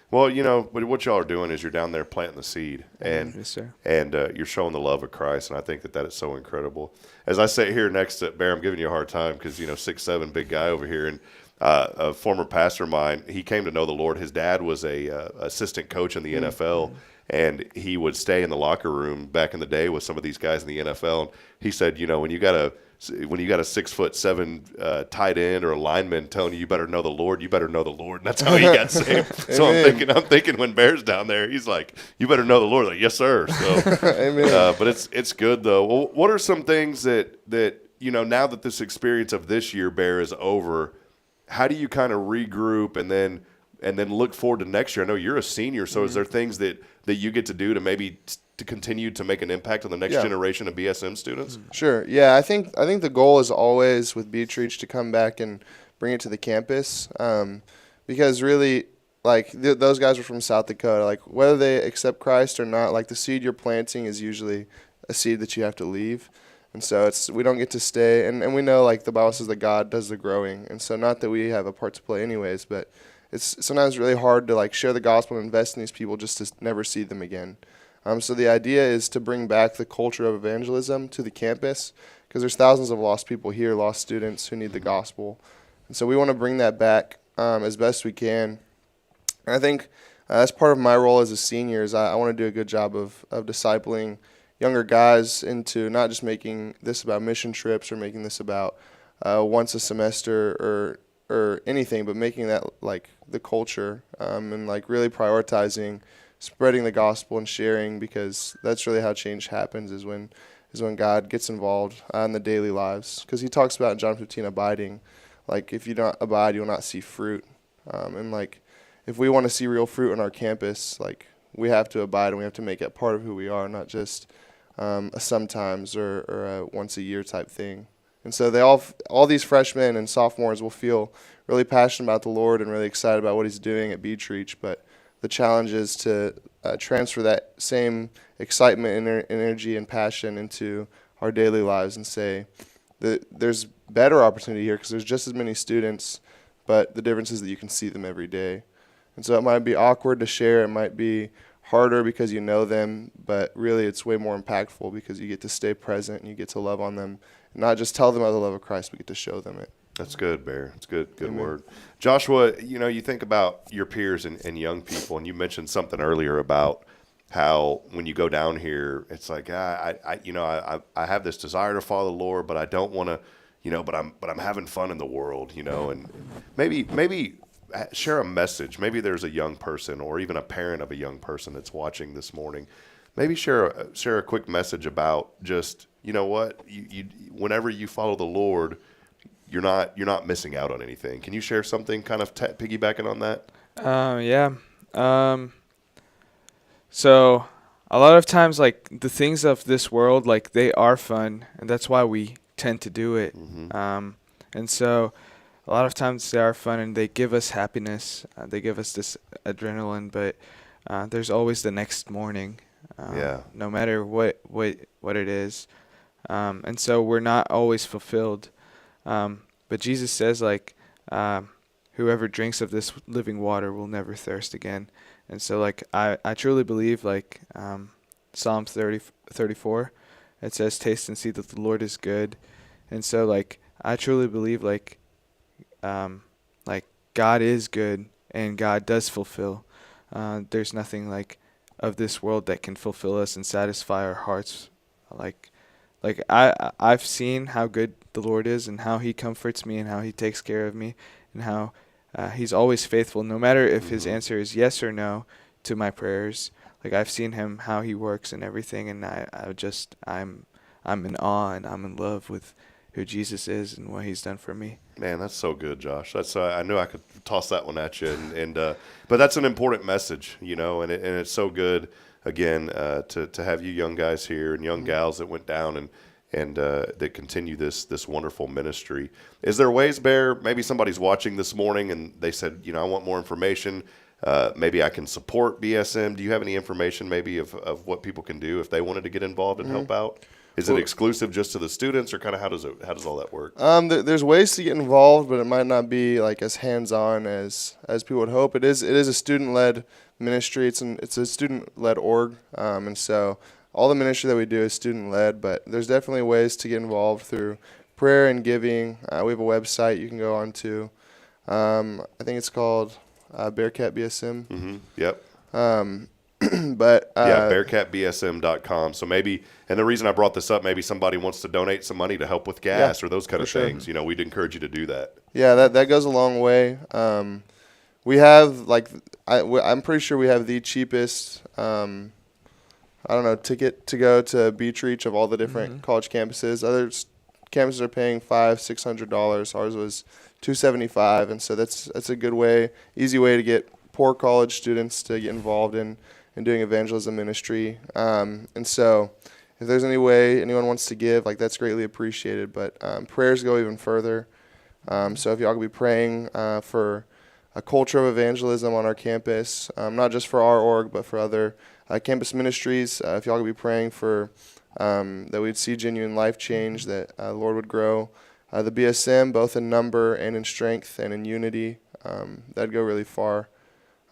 Well, but what y'all are doing is you're down there planting the seed, and yes, sir. And you're showing the love of Christ, and I think that is so incredible. As I sit here next to Bear, I'm giving you a hard time because 6'7", big guy over here, and a former pastor of mine, he came to know the Lord. His dad was a assistant coach in the NFL. And he would stay in the locker room back in the day with some of these guys in the NFL. And he said, when you got a 6'7" tight end or a lineman telling you better know the Lord, you better know the Lord. And that's how he got saved. So I'm thinking when Bear's down there, he's like, you better know the Lord. Like, yes, sir. So, Amen. But it's good though. Well, what are some things that now that this experience of this year, Bear, is over, how do you kind of regroup and then look forward to next year? I know you're a senior, so is there things that you get to do to maybe to continue to make an impact on the next generation of BSM students? Sure. Yeah, I think the goal is always with Beach Reach to come back and bring it to the campus, because really, those guys are from South Dakota. Whether they accept Christ or not, the seed you're planting is usually a seed that you have to leave. And so we don't get to stay. And we know, the Bible says that God does the growing. And so not that we have a part to play anyways, but it's sometimes really hard to share the gospel and invest in these people just to never see them again. So the idea is to bring back the culture of evangelism to the campus, because there's thousands of lost people here, lost students who need the gospel. And so we want to bring that back as best we can. And I think that's part of my role as a senior is I want to do a good job of discipling younger guys into not just making this about mission trips or making this about once a semester or anything, but making that like the culture, and like really prioritizing spreading the gospel and sharing, because that's really how change happens, is when God gets involved in the daily lives. Because he talks about in John 15 abiding. Like, if you don't abide, you will not see fruit. And like, if we want to see real fruit on our campus, like, we have to abide and we have to make it part of who we are, not just a sometimes or a once a year type thing. And so all these freshmen and sophomores will feel really passionate about the Lord and really excited about what he's doing at Beach Reach. But the challenge is to transfer that same excitement and energy and passion into our daily lives and say that there's better opportunity here because there's just as many students, but the difference is that you can see them every day. And so it might be awkward to share. It might be harder because you know them, but really it's way more impactful because you get to stay present and you get to love on them. Not just tell them about the love of Christ, but get to show them it. That's good, Bear. That's good word. Joshua, you think about your peers and young people, and you mentioned something earlier about how when you go down here, it's like, I have this desire to follow the Lord, but I don't want to, but I'm having fun in the world, and maybe share a message. Maybe there's a young person or even a parent of a young person that's watching this morning. Maybe share a quick message about just, whenever you follow the Lord, you're not missing out on anything. Can you share something kind of piggybacking on that? Yeah. So a lot of times, like, the things of this world, like, they are fun, and that's why we tend to do it. Mm-hmm. And so a lot of times they are fun and they give us happiness. They give us this adrenaline, but there's always the next morning. No matter what it is. And so we're not always fulfilled. But Jesus says, like, whoever drinks of this living water will never thirst again. And so, like, I truly believe, like, Psalm 34, it says, taste and see that the Lord is good. And so, like, I truly believe, like God is good and God does fulfill. There's nothing, like, of this world that can fulfill us and satisfy our hearts. Like I've seen how good the Lord is and how he comforts me and how he takes care of me and how he's always faithful, no matter if his answer is yes or no to my prayers. Like, I've seen him, how he works and everything, and I'm in awe and I'm in love with who Jesus is and what he's done for me. Man, that's so good, Josh. That's I knew I could toss that one at you, and but that's an important message, and it's so good again to have you young guys here and young gals that went down and that continue this wonderful ministry. Is there ways, Bear? Maybe somebody's watching this morning and they said, I want more information. Maybe I can support BSM. Do you have any information maybe of what people can do if they wanted to get involved and help out? Is it exclusive just to the students, or kind of how does all that work? There's ways to get involved, but it might not be like as hands-on as people would hope. It is a student-led ministry. It's a student-led org, and so all the ministry that we do is student-led. But there's definitely ways to get involved through prayer and giving. We have a website you can go on to. I think it's called Bearcat BSM. Mm-hmm. Yep. But bearcatbsm.com. So maybe, and the reason I brought this up, maybe somebody wants to donate some money to help with gas or those kind of things. We'd encourage you to do that. Yeah, that goes a long way. We have I'm pretty sure we have the cheapest ticket to go to Beach Reach of all the different college campuses. Other campuses are paying $500-$600. Ours was $275, and so that's a good way, easy way to get poor college students to get involved in doing evangelism ministry. And so if there's any way anyone wants to give, that's greatly appreciated. But prayers go even further. So if y'all could be praying for a culture of evangelism on our campus, not just for our org, but for other campus ministries. If y'all could be praying for that we'd see genuine life change, that the Lord would grow the BSM, both in number and in strength and in unity, that'd go really far.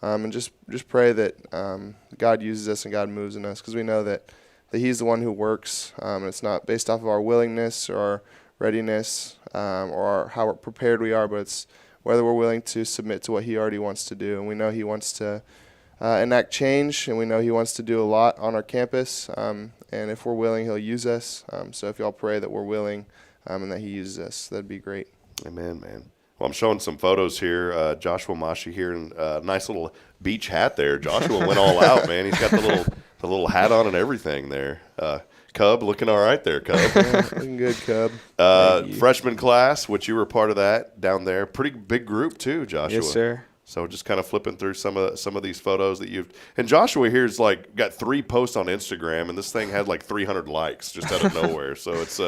And just pray that God uses us and God moves in us, because we know that he's the one who works, and it's not based off of our willingness or our readiness or how prepared we are, but it's whether we're willing to submit to what he already wants to do. And we know he wants to enact change, and we know he wants to do a lot on our campus. And if we're willing, he'll use us. So if y'all pray that we're willing and that he uses us, that'd be great. Amen, man. Well, I'm showing some photos here. Joshua Mashi here in a nice little beach hat there. Joshua went all out, man. He's got the little hat on and everything there. Cub, looking all right there, Cub. Yeah, looking good, Cub. Freshman class, which you were part of that down there. Pretty big group too, Joshua. Yes, sir. So just kind of flipping through some of these photos that you've. And Joshua here's like got 3 posts on Instagram, and this thing had like 300 likes just out of nowhere. So it's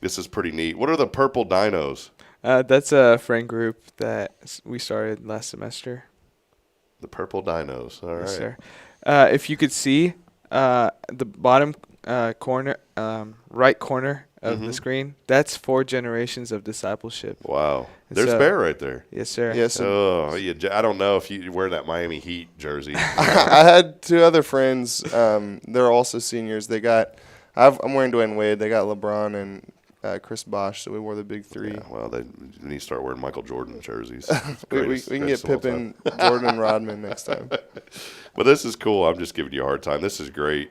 this is pretty neat. What are the purple dinos? That's a friend group that we started last semester. The purple dinos. All right. Yes, sir. If you could see the bottom corner, right corner of the screen, that's 4 generations of discipleship. Wow. There's Bear right there. Yes, sir. Yes. Oh, I don't know if you wear that Miami Heat jersey. I had 2 other friends. They're also seniors. I'm wearing Dwayne Wade. They got LeBron and Chris Bosh, so we wore the big 3. Yeah, well, they need to start wearing Michael Jordan jerseys. we can get Pippen, Jordan, and Rodman next time. But this is cool. I'm just giving you a hard time. This is great.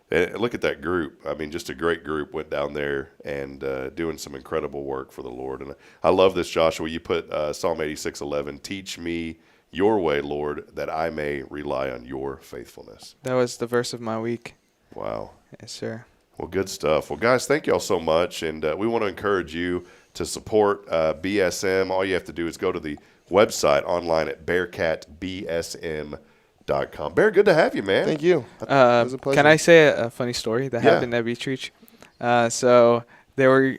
And look at that group. I mean, just a great group went down there and doing some incredible work for the Lord. And I love this, Joshua. You put Psalm 86:11, teach me your way, Lord, that I may rely on your faithfulness. That was the verse of my week. Wow. Yes, sir. Well, good stuff. Well, guys, thank you all so much. And we want to encourage you to support BSM. All you have to do is go to the website online at bearcatbsm.com. Bear, good to have you, man. Thank you. It was a pleasure. Can I say a funny story that happened at Beach Reach? So they were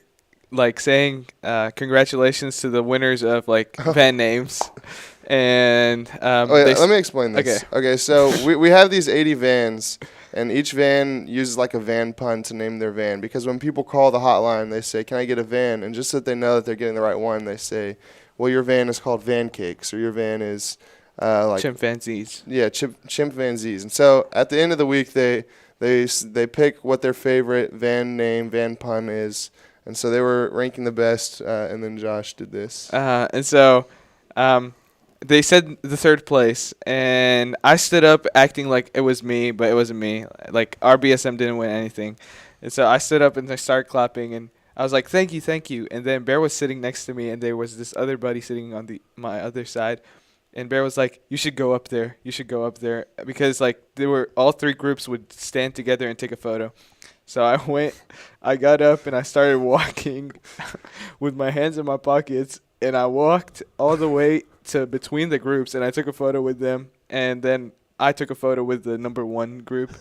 like saying congratulations to the winners of like van names. And let me explain this. Okay, so we have these 80 vans, and each van uses like a van pun to name their van, because when people call the hotline, they say, can I get a van? And just so that they know that they're getting the right one, they say, well, your van is called Van Cakes, or your van is like chimpanzees. Yeah, chimpanzees. And so at the end of the week, they pick what their favorite van name, van pun is, and so they were ranking the best, and then Josh did this. And so they said the 3rd place, and I stood up acting like it was me, but it wasn't me. Like, our BSM didn't win anything. And so I stood up and I started clapping, and I was like, thank you, thank you. And then Bear was sitting next to me, and there was this other buddy sitting on my other side. And Bear was like, you should go up there. You should go up there. Because, like, all 3 groups would stand together and take a photo. So I got up, and I started walking with my hands in my pockets. And I walked all the way to between the groups, and I took a photo with them. And then I took a photo with the number 1 group.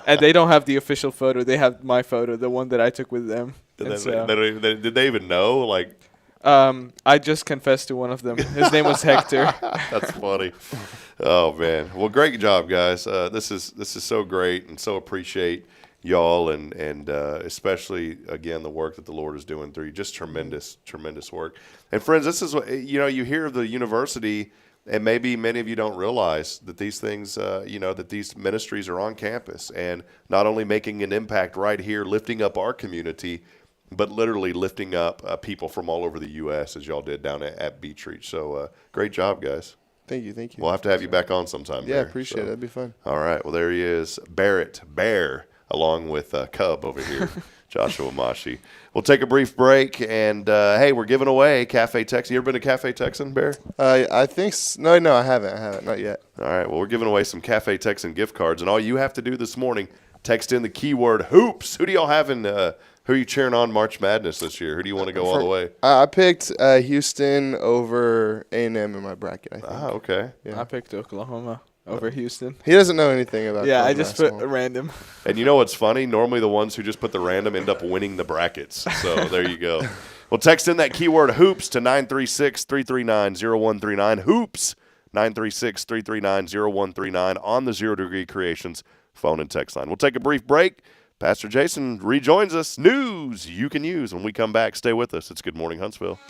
And they don't have the official photo. They have my photo, the one that I took with them. Did they even know? Like, I just confessed to one of them. His name was Hector. That's funny. Oh man. Well, great job, guys. This is so great, and so appreciate y'all, and especially again the work that the Lord is doing through you. Just tremendous work. And friends, this is what you hear of the university, and maybe many of you don't realize that these things, that these ministries are on campus, and not only making an impact right here, lifting up our community, but literally lifting up people from all over the U.S. as y'all did down at Beach Reach. So great job, guys. Thank you. We'll have to have you back on sometime. Yeah, appreciate it. That'd be fun. All right. Well, there he is, Bear, along with Cub over here, Joshua Mashi. We'll take a brief break, and hey, we're giving away Cafe Texan. You ever been to Cafe Texan, Bear? I think no, I haven't, not yet. All right. Well, we're giving away some Cafe Texan gift cards, and all you have to do this morning, text in the keyword hoops. Who do y'all have in? Who are you cheering on March Madness this year? Who do you want to go all the way? I picked Houston over A&M in my bracket, I think. Ah, okay. Yeah. I picked Oklahoma over Houston. He doesn't know anything about Yeah, I just basketball. put a random. And you know what's funny? Normally the ones who just put the random end up winning the brackets. So there you go. Well, text in that keyword hoops to 936-339-0139. Hoops, 936-339-0139 on the 0 Degree Creations phone and text line. We'll take a brief break. Pastor Jason rejoins us. News you can use. When we come back, stay with us. It's Good Morning Huntsville.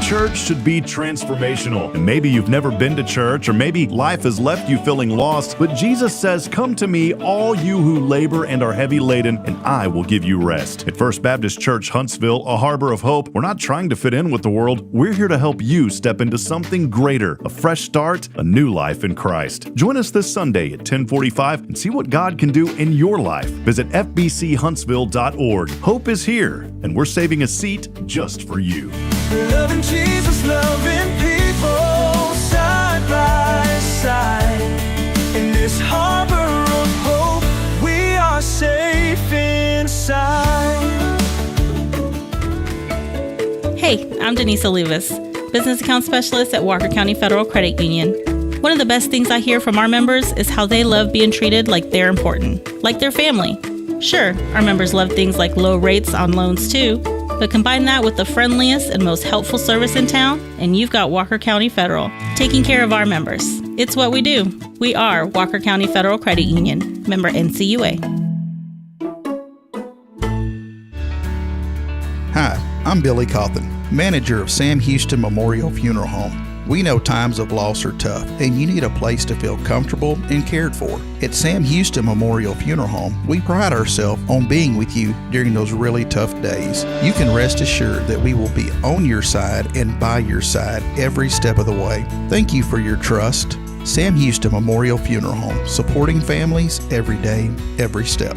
church should be transformational. And maybe you've never been to church, or maybe life has left you feeling lost, but Jesus says, "Come to me, all you who labor and are heavy laden, and I will give you rest." At First Baptist Church Huntsville, a harbor of hope, we're not trying to fit in with the world. We're here to help you step into something greater, a fresh start, a new life in Christ. Join us this Sunday at 10:45 and see what God can do in your life. Visit fbchuntsville.org. Hope is here, and we're saving a seat just for you. Loving Jesus, loving people side by side. In this harbor of hope, we are safe inside. Hey, I'm Denise Olivas, Business Account Specialist at Walker County Federal Credit Union. One of the best things I hear from our members is how they love being treated like they're important, like their family. Sure, our members love things like low rates on loans too, but combine that with the friendliest and most helpful service in town, and you've got Walker County Federal, taking care of our members. It's what we do. We are Walker County Federal Credit Union, member NCUA. Hi, I'm Billy Cawthon, manager of Sam Houston Memorial Funeral Home. We know times of loss are tough, and you need a place to feel comfortable and cared for. At Sam Houston Memorial Funeral Home, we pride ourselves on being with you during those really tough days. You can rest assured that we will be on your side and by your side every step of the way. Thank you for your trust. Sam Houston Memorial Funeral Home, supporting families every day, every step.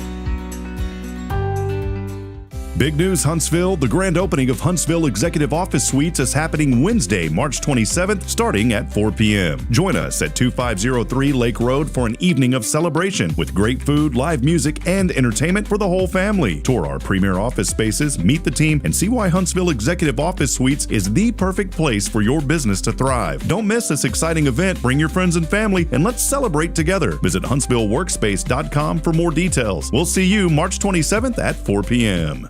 Big news, Huntsville. The grand opening of Huntsville Executive Office Suites is happening Wednesday, March 27th, starting at 4 p.m. Join us at 2503 Lake Road for an evening of celebration with great food, live music, and entertainment for the whole family. Tour our premier office spaces, meet the team, and see why Huntsville Executive Office Suites is the perfect place for your business to thrive. Don't miss this exciting event. Bring your friends and family, and let's celebrate together. Visit HuntsvilleWorkspace.com for more details. We'll see you March 27th at 4 p.m.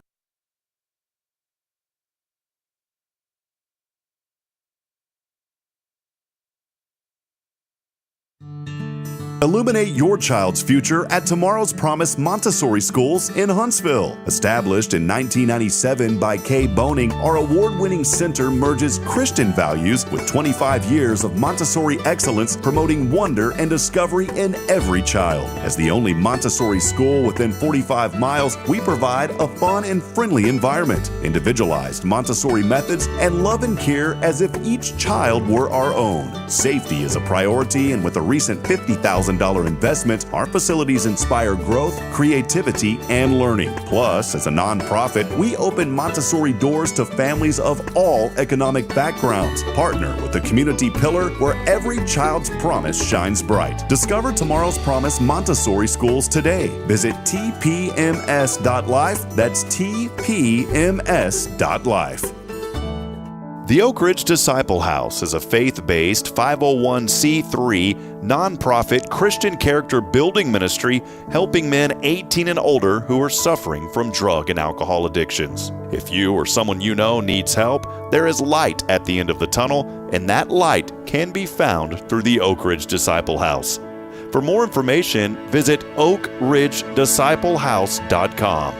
Illuminate your child's future at Tomorrow's Promise Montessori Schools in Huntsville. Established in 1997 by Kay Boning, our award-winning center merges Christian values with 25 years of Montessori excellence, promoting wonder and discovery in every child. As the only Montessori school within 45 miles, we provide a fun and friendly environment, individualized Montessori methods, and love and care as if each child were our own. Safety is a priority, and with a recent $50,000 investment, our facilities inspire growth, creativity, and learning. Plus, as a nonprofit, we open Montessori doors to families of all economic backgrounds. Partner with the community pillar where every child's promise shines bright. Discover Tomorrow's Promise Montessori Schools today. Visit tpms.life. That's tpms.life. The Oak Ridge Disciple House is a faith-based 501c3 nonprofit Christian character building ministry helping men 18 and older who are suffering from drug and alcohol addictions. If you or someone you know needs help, there is light at the end of the tunnel, and that light can be found through the Oak Ridge Disciple House. For more information, visit oakridgedisciplehouse.com.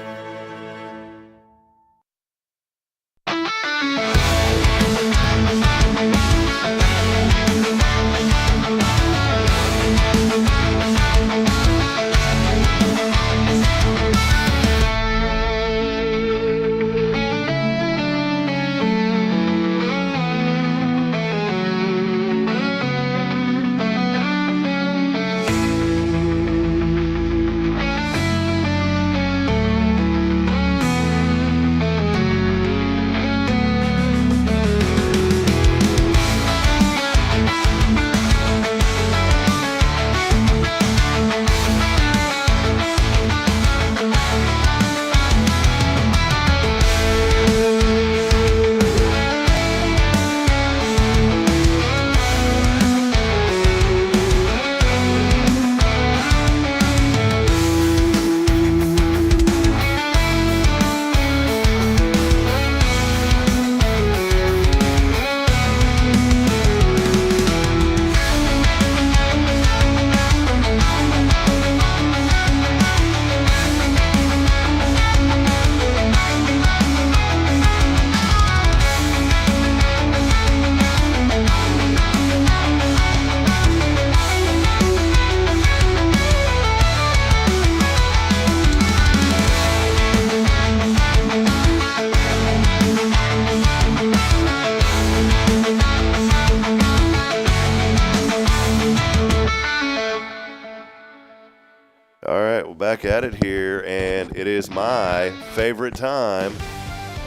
back at it here, and it is my favorite time.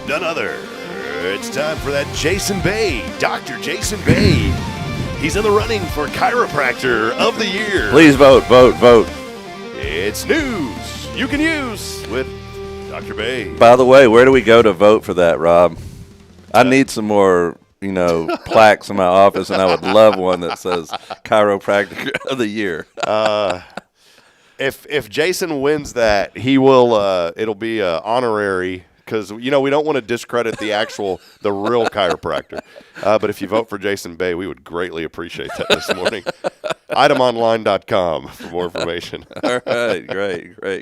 None other. It's time for that Jason Bay, Dr. Jason Bay. He's in the running for Chiropractor of the Year. Please vote. It's news you can use with Dr. Bay. By the way, where do we go to vote for that, Rob? I need some more, plaques in my office, and I would love one that says Chiropractor of the Year. If Jason wins that, he will. It'll be honorary because we don't want to discredit the real chiropractor. But if you vote for Jason Bay, we would greatly appreciate that this morning. Itemonline.com for more information. All right,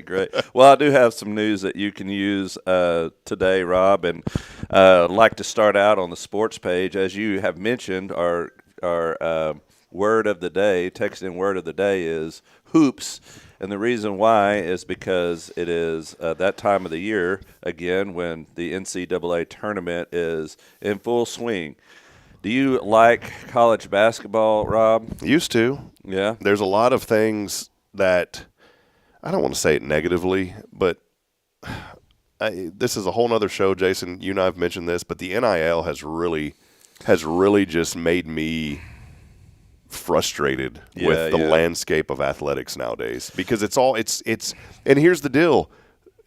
great. Well, I do have some news that you can use today, Rob, and I'd like to start out on the sports page. As you have mentioned, our word of the day, text-in word of the day is hoops. And the reason why is because it is that time of the year, again, when the NCAA tournament is in full swing. Do you like college basketball, Rob? Used to. Yeah. There's a lot of things that, I don't want to say it negatively, but this is a whole nother show, Jason. You and I have mentioned this, but the NIL has really just made me frustrated with the landscape of athletics nowadays, because it's and here's the deal.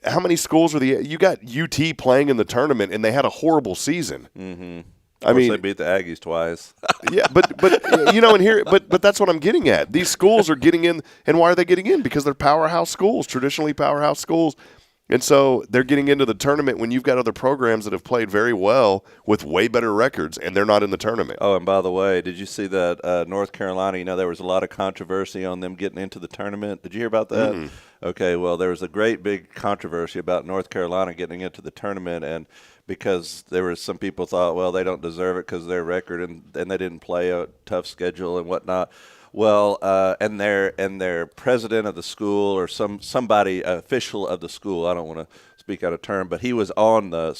How many schools you got UT playing in the tournament, and they had a horrible season. Mm-hmm. I mean, they beat the Aggies twice. Yeah, but but that's what I'm getting at. These schools are getting in, and why are they getting in? Because they're powerhouse schools, traditionally powerhouse schools. And so they're getting into the tournament when you've got other programs that have played very well with way better records, and they're not in the tournament. Oh, and by the way, did you see that North Carolina, there was a lot of controversy on them getting into the tournament? Did you hear about that? Mm-hmm. Okay, well, there was a great big controversy about North Carolina getting into the tournament, and because there were some people thought, well, they don't deserve it because of their record, and they didn't play a tough schedule and whatnot. Well, and their president of the school or somebody official of the school, I don't want to speak out of turn, but he was on the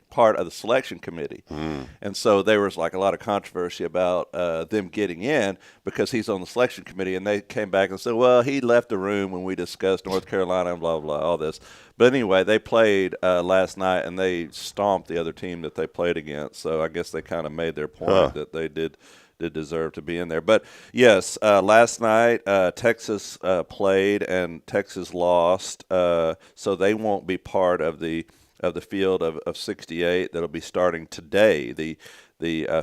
part of the selection committee. And so there was like a lot of controversy about them getting in because he's on the selection committee, and they came back and said, well, he left the room when we discussed North Carolina and blah, blah, all this. But anyway, they played last night, and they stomped the other team that they played against. So I guess they kind of made their point that they did deserve to be in there. But yes, last night Texas played and Texas lost, so they won't be part of the field of 68 that'll be starting today. The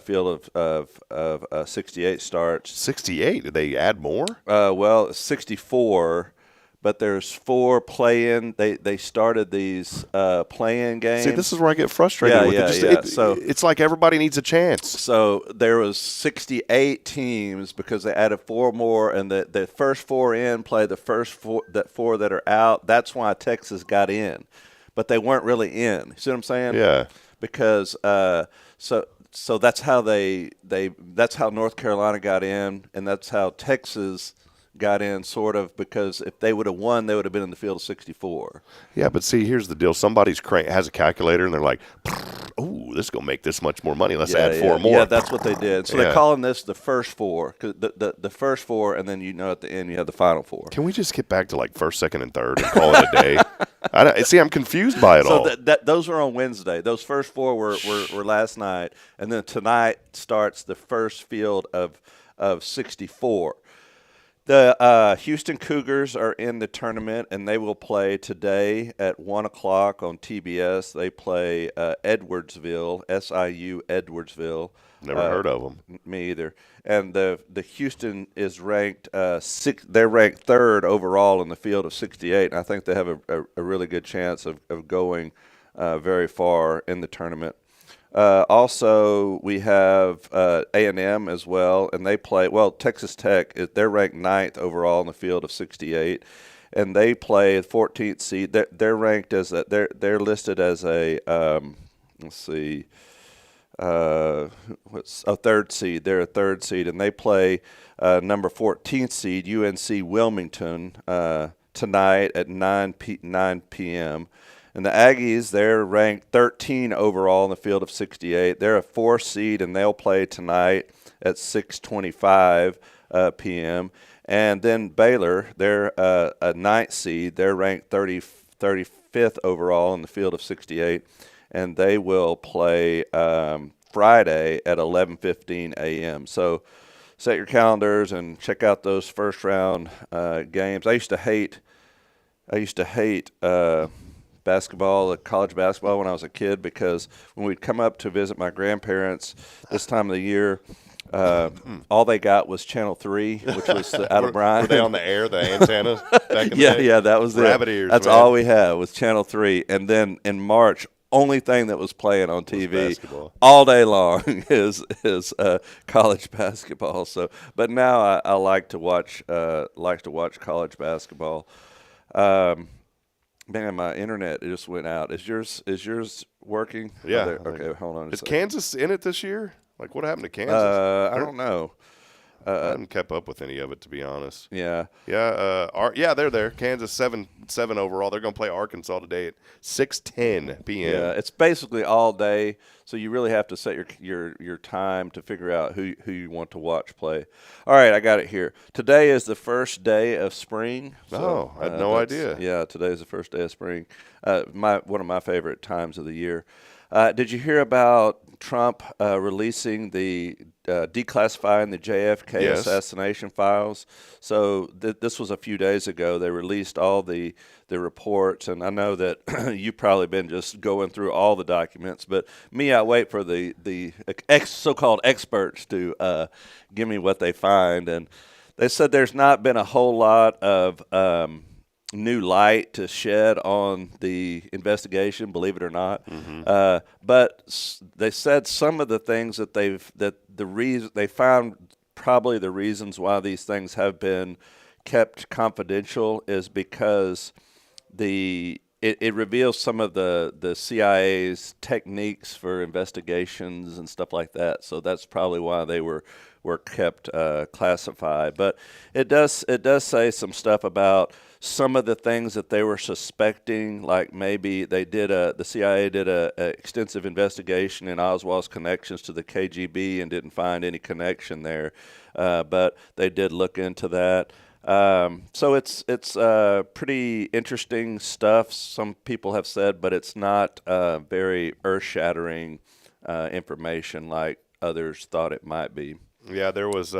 field of 68 starts. 68? Did they add more? Well, 64. But there's 4 play-in. They started these play-in games. See, this is where I get frustrated with it. So it's like everybody needs a chance. So there was 68 teams because they added 4 more, and the first 4 in play the first 4 that are out. That's why Texas got in, but they weren't really in. You see what I'm saying? Yeah. Because so that's how that's how North Carolina got in, and that's how Texas got in, sort of, because if they would have won, they would have been in the field of 64. Yeah, but see, here's the deal. Somebody's has a calculator, and they're like, oh, this is going to make this much more money. Let's add 4 more. Yeah, that's what they did. So they're calling this the first 4, cause the first 4, and then at the end you have the final 4. Can we just get back to like first, second, and third and call it a day? I'm confused by it all. So those are on Wednesday. Those first 4 were last night, and then tonight starts the first field of 64. The Houston Cougars are in the tournament, and they will play today at 1 o'clock on TBS. They play Edwardsville, SIU Edwardsville. Never heard of them. Me either. And the Houston is ranked they're ranked 3rd overall in the field of 68. And I think they have a really good chance of going very far in the tournament. Also, we have A&M as well, and they play. Well, Texas Tech, they're ranked 9th overall in the field of 68, and they play 14th seed. They're ranked as they're listed as a what's a 3rd seed. They're a 3rd seed, and they play number 14th seed UNC Wilmington tonight at 9 p.m. And the Aggies, they're ranked 13 overall in the field of 68. They're a 4th seed, and they'll play tonight at 6:25 p.m. And then Baylor, they're a 9th seed. They're ranked 35th overall in the field of 68, and they will play Friday at 11:15 a.m. So set your calendars and check out those first round games. I used to hate basketball, college basketball, when I was a kid, because when we'd come up to visit my grandparents this time of the year, all they got was Channel 3, which was out of Bryan. Were they on the air, the antennas back in the day? Yeah, that was Rabbit it. ears. That's man. all we had was Channel 3. And then in March, only thing that was playing on TV all day long is college basketball. So, but now I like to watch college basketball. Man, my internet just went out. Is yours working? Yeah. Okay, hold on. Is Kansas in it this year? Like, what happened to Kansas? I don't know. I haven't kept up with any of it, to be honest. Yeah. Yeah, they're there. Kansas 7 overall. They're going to play Arkansas today at 6:10 p.m. Yeah, it's basically all day, so you really have to set your time to figure out who you want to watch play. All right, I got it here. Today is the first day of spring. So, I had no idea. Yeah, today is the first day of spring. One of my favorite times of the year. Did you hear about Trump releasing declassifying the JFK assassination files? So this was a few days ago. They released all the reports, and I know that you've probably been just going through all the documents, but I wait for the so-called experts to give me what they find, and they said there's not been a whole lot of new light to shed on the investigation, believe it or not. Mm-hmm. But they said some of the things that they found probably the reasons why these things have been kept confidential is because it reveals some of the CIA's techniques for investigations and stuff like that. So that's probably why they were kept classified. But it does say some stuff about some of the things that they were suspecting, like maybe the CIA did a extensive investigation in Oswald's connections to the KGB and didn't find any connection there, but they did look into that. So it's pretty interesting stuff, some people have said, but it's not very earth-shattering information like others thought it might be. Yeah, there was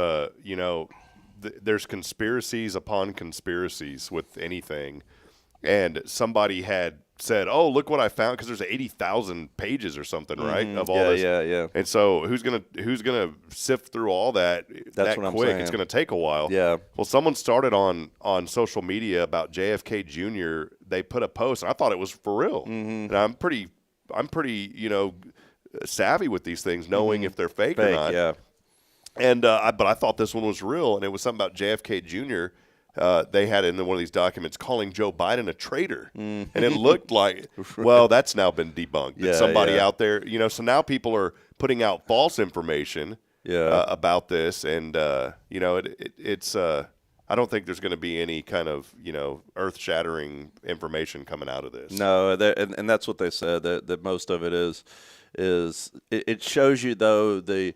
there's conspiracies upon conspiracies with anything, and somebody had said, "Oh, look what I found," because there's 80,000 pages or something, right, of all this. Yeah. And so who's gonna sift through all that That's that what I'm quick? saying. It's gonna take a while. Yeah. Well, someone started on social media about JFK Jr. They put a post, and I thought it was for real. Mm-hmm. And I'm pretty savvy with these things, knowing if they're fake or not. Yeah. And but I thought this one was real, and it was something about JFK Jr. They had in one of these documents calling Joe Biden a traitor, and it looked like, well, that's now been debunked. That somebody out there, so now people are putting out false information about this, and it's I don't think there's going to be any kind of earth-shattering information coming out of this. No, and that's what they said. That most of it is it shows you though the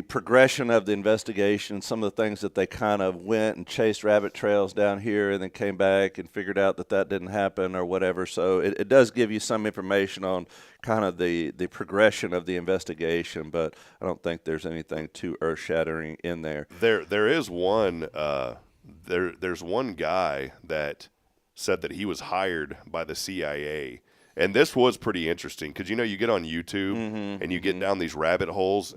progression of the investigation, some of the things that they kind of went and chased rabbit trails down here and then came back and figured out that didn't happen or whatever. So it does give you some information on kind of the progression of the investigation, but I don't think there's anything too earth-shattering in there. There is one there's one guy that said that he was hired by the CIA. And this was pretty interesting because, you get on YouTube and you get down these rabbit holes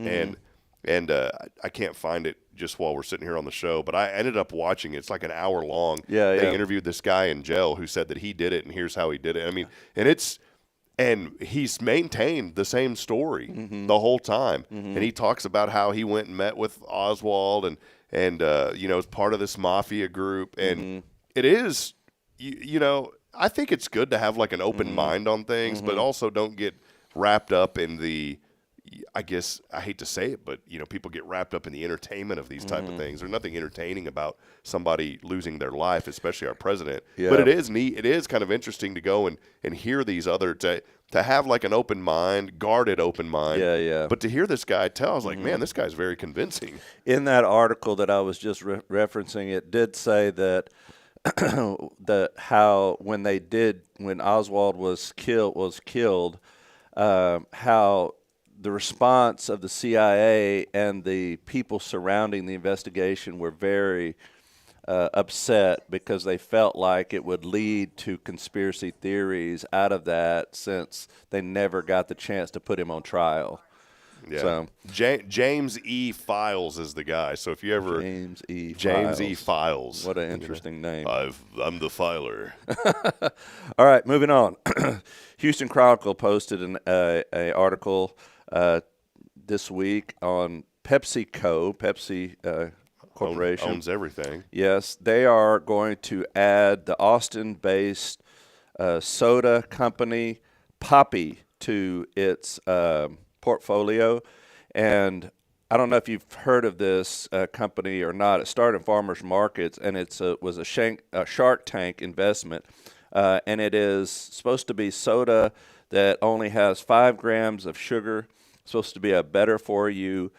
and I can't find it just while we're sitting here on the show, but I ended up watching it. It's like an hour long. They interviewed this guy in jail who said that he did it and here's how he did it. I mean, and he's maintained the same story the whole time. And he talks about how he went and met with Oswald and is part of this mafia group. And it is, I think it's good to have like an open mind on things, but also don't get wrapped up in the I guess I hate to say it, but people get wrapped up in the entertainment of these type of things. There's nothing entertaining about somebody losing their life, especially our president. Yeah. But it is neat. It is kind of interesting to go and hear these other to have like an open mind, guarded open mind. Yeah. But to hear this guy tell, I was like, man, this guy's very convincing. In that article that I was just referencing, it did say that how when Oswald was killed, how the response of the CIA and the people surrounding the investigation were very upset because they felt like it would lead to conspiracy theories out of that, since they never got the chance to put him on trial. Yeah. So James E. Files is the guy. So if you ever James E. Files. What an interesting name. I'm the filer. All right, moving on. Houston Chronicle posted an article this week on PepsiCo. Pepsi Corporation owns everything. Yes, they are going to add the Austin-based soda company Poppi to its portfolio. And I don't know if you've heard of this company or not. It started in farmers markets, and it was a Shark Tank investment. And it is supposed to be soda that only has 5 grams of sugar. It's supposed to be a better for you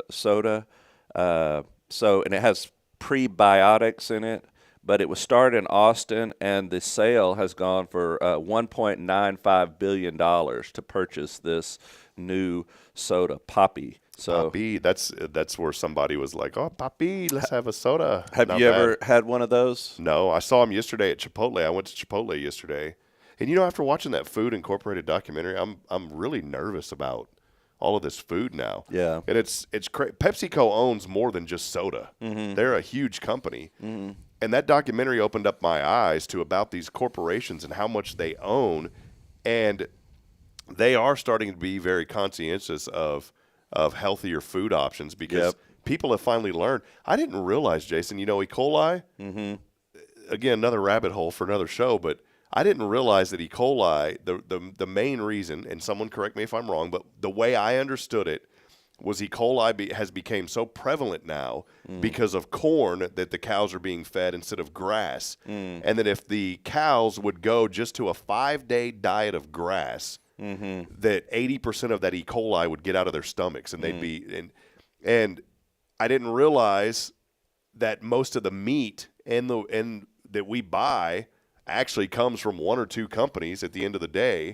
soda. And it has prebiotics in it. But it was started in Austin, and the sale has gone for $1.95 billion to purchase this new soda, Poppi. So Poppi, that's where somebody was like, "Oh, Poppi, let's have a soda." Have you ever had one of those? No, I saw him yesterday at Chipotle. I went to Chipotle yesterday, and after watching that Food Incorporated documentary, I'm really nervous about all of this food now. Yeah, and it's PepsiCo owns more than just soda. They're a huge company. And that documentary opened up my eyes to about these corporations and how much they own, and they are starting to be very conscientious of healthier food options because people have finally learned. I didn't realize, Jason, E. coli. Again, another rabbit hole for another show, but I didn't realize that E. coli. The main reason, and someone correct me if I'm wrong, but the way I understood it was E. coli has become so prevalent now because of corn that the cows are being fed instead of grass. And that if the cows would go just to a 5-day diet of grass, that 80% of that E. coli would get out of their stomachs, and they'd be and I didn't realize that most of the meat and that we buy actually comes from 1 or 2 companies at the end of the day,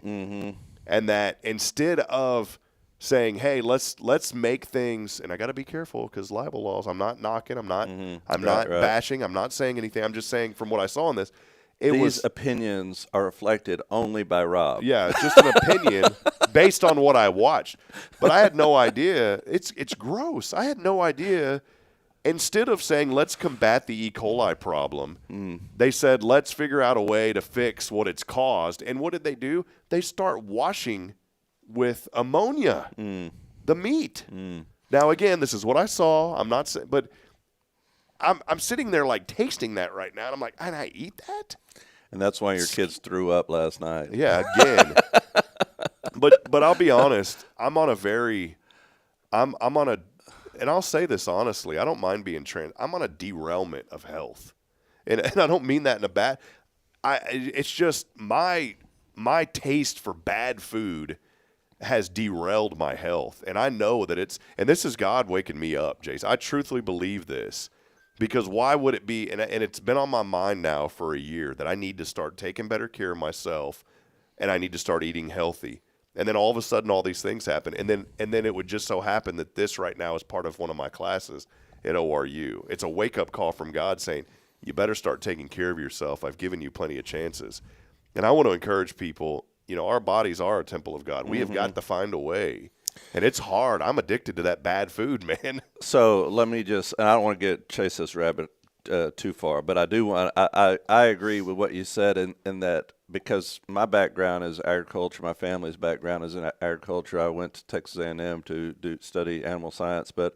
and that instead of saying, "Hey, let's make things," and I got to be careful because libel laws. I'm not knocking. I'm not bashing. I'm not saying anything. I'm just saying from what I saw in this, these opinions are reflected only by Rob. Yeah, it's just an opinion based on what I watched. But I had no idea. It's gross. I had no idea. Instead of saying, let's combat the E. coli problem, they said, let's figure out a way to fix what it's caused. And what did they do? They start washing with ammonia the meat. Now, again, this is what I saw. I'm not saying, but I'm sitting there like tasting that right now, and I'm like, and I eat that? And that's why your kids threw up last night. Yeah, again. but I'll be honest. I'm on a, and I'll say this honestly. I don't mind being I'm on a derailment of health, and I don't mean that in a bad. It's just my taste for bad food has derailed my health, and I know that and this is God waking me up, Jason. I truthfully believe this. Because why would it be, and it's been on my mind now for a year, that I need to start taking better care of myself, and I need to start eating healthy. And then all of a sudden all these things happen. And then it would just so happen that this right now is part of one of my classes at ORU. It's a wake-up call from God saying, you better start taking care of yourself. I've given you plenty of chances. And I want to encourage people, our bodies are a temple of God. We have got to find a way. And it's hard. I'm addicted to that bad food, man. So let me and I don't want to chase this rabbit too far, but I do want. I agree with what you said in that, because my background is agriculture. My family's background is in agriculture. I went to Texas A&M to study animal science, but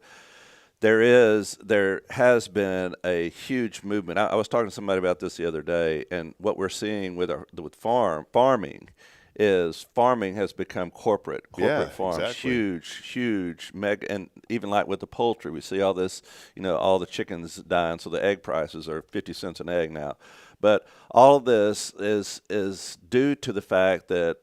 there has been a huge movement. I was talking to somebody about this the other day, and what we're seeing with farming is farming has become corporate farms, exactly. huge mega, and even like with the poultry, we see all this, all the chickens dying, so the egg prices are 50 cents an egg now. But all of this is due to the fact that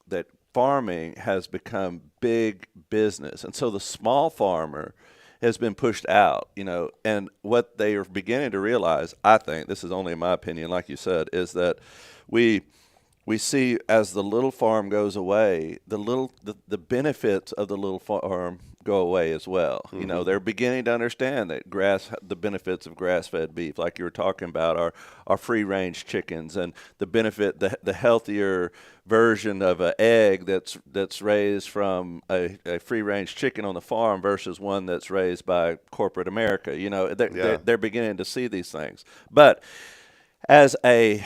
that farming has become big business, and so the small farmer has been pushed out, and what they are beginning to realize, I think, this is only in my opinion, like you said, is that we see as the little farm goes away, the benefits of the little farm go away as well. Mm-hmm. They're beginning to understand that the benefits of grass-fed beef, like you were talking about, our free-range chickens, and the benefit, the healthier version of an egg that's raised from a free-range chicken on the farm versus one that's raised by corporate America. They're beginning to see these things. But as a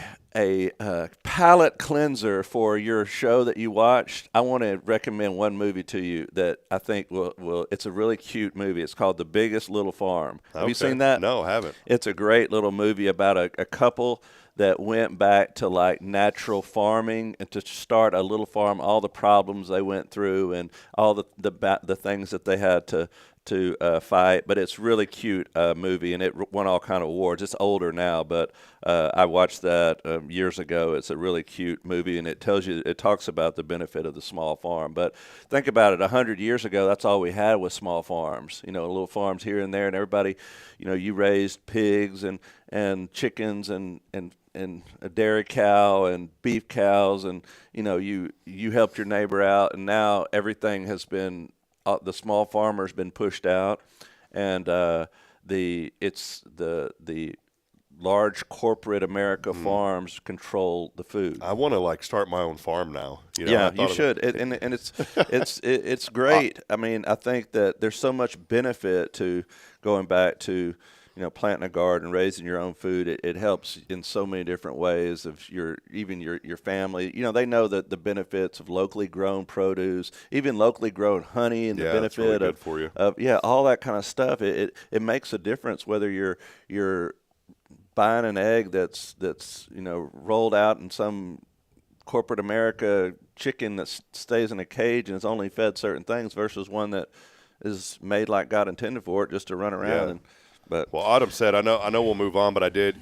palate cleanser for your show that you watched, I want to recommend one movie to you that I think will. It's a really cute movie. It's called The Biggest Little Farm. Have you seen that? No, I haven't. It's a great little movie about a couple that went back to like natural farming and to start a little farm, all the problems they went through and all the things that they had to fight. But it's really cute movie, and it won all kind of awards. It's older now, but I watched that years ago. It's a really cute movie, and it talks about the benefit of the small farm. But think about it, 100 years ago, that's all we had was small farms, little farms here and there, and everybody, you raised pigs and chickens and a dairy cow and beef cows, and you helped your neighbor out, and now everything has been the small farmer's been pushed out, and the large corporate America farms control the food. I want to start my own farm now. Yeah, you should, and it's great. I mean, I think that there's so much benefit to going back to planting a garden, raising your own food. It helps in so many different ways of your family. They know that the benefits of locally grown produce, even locally grown honey, and the benefit really good for you. of all that kind of stuff. It makes a difference whether you're buying an egg that's rolled out in some corporate America chicken that stays in a cage and is only fed certain things versus one that is made like God intended for it, just to run around. Well, Autumn said, I know we'll move on, but I did,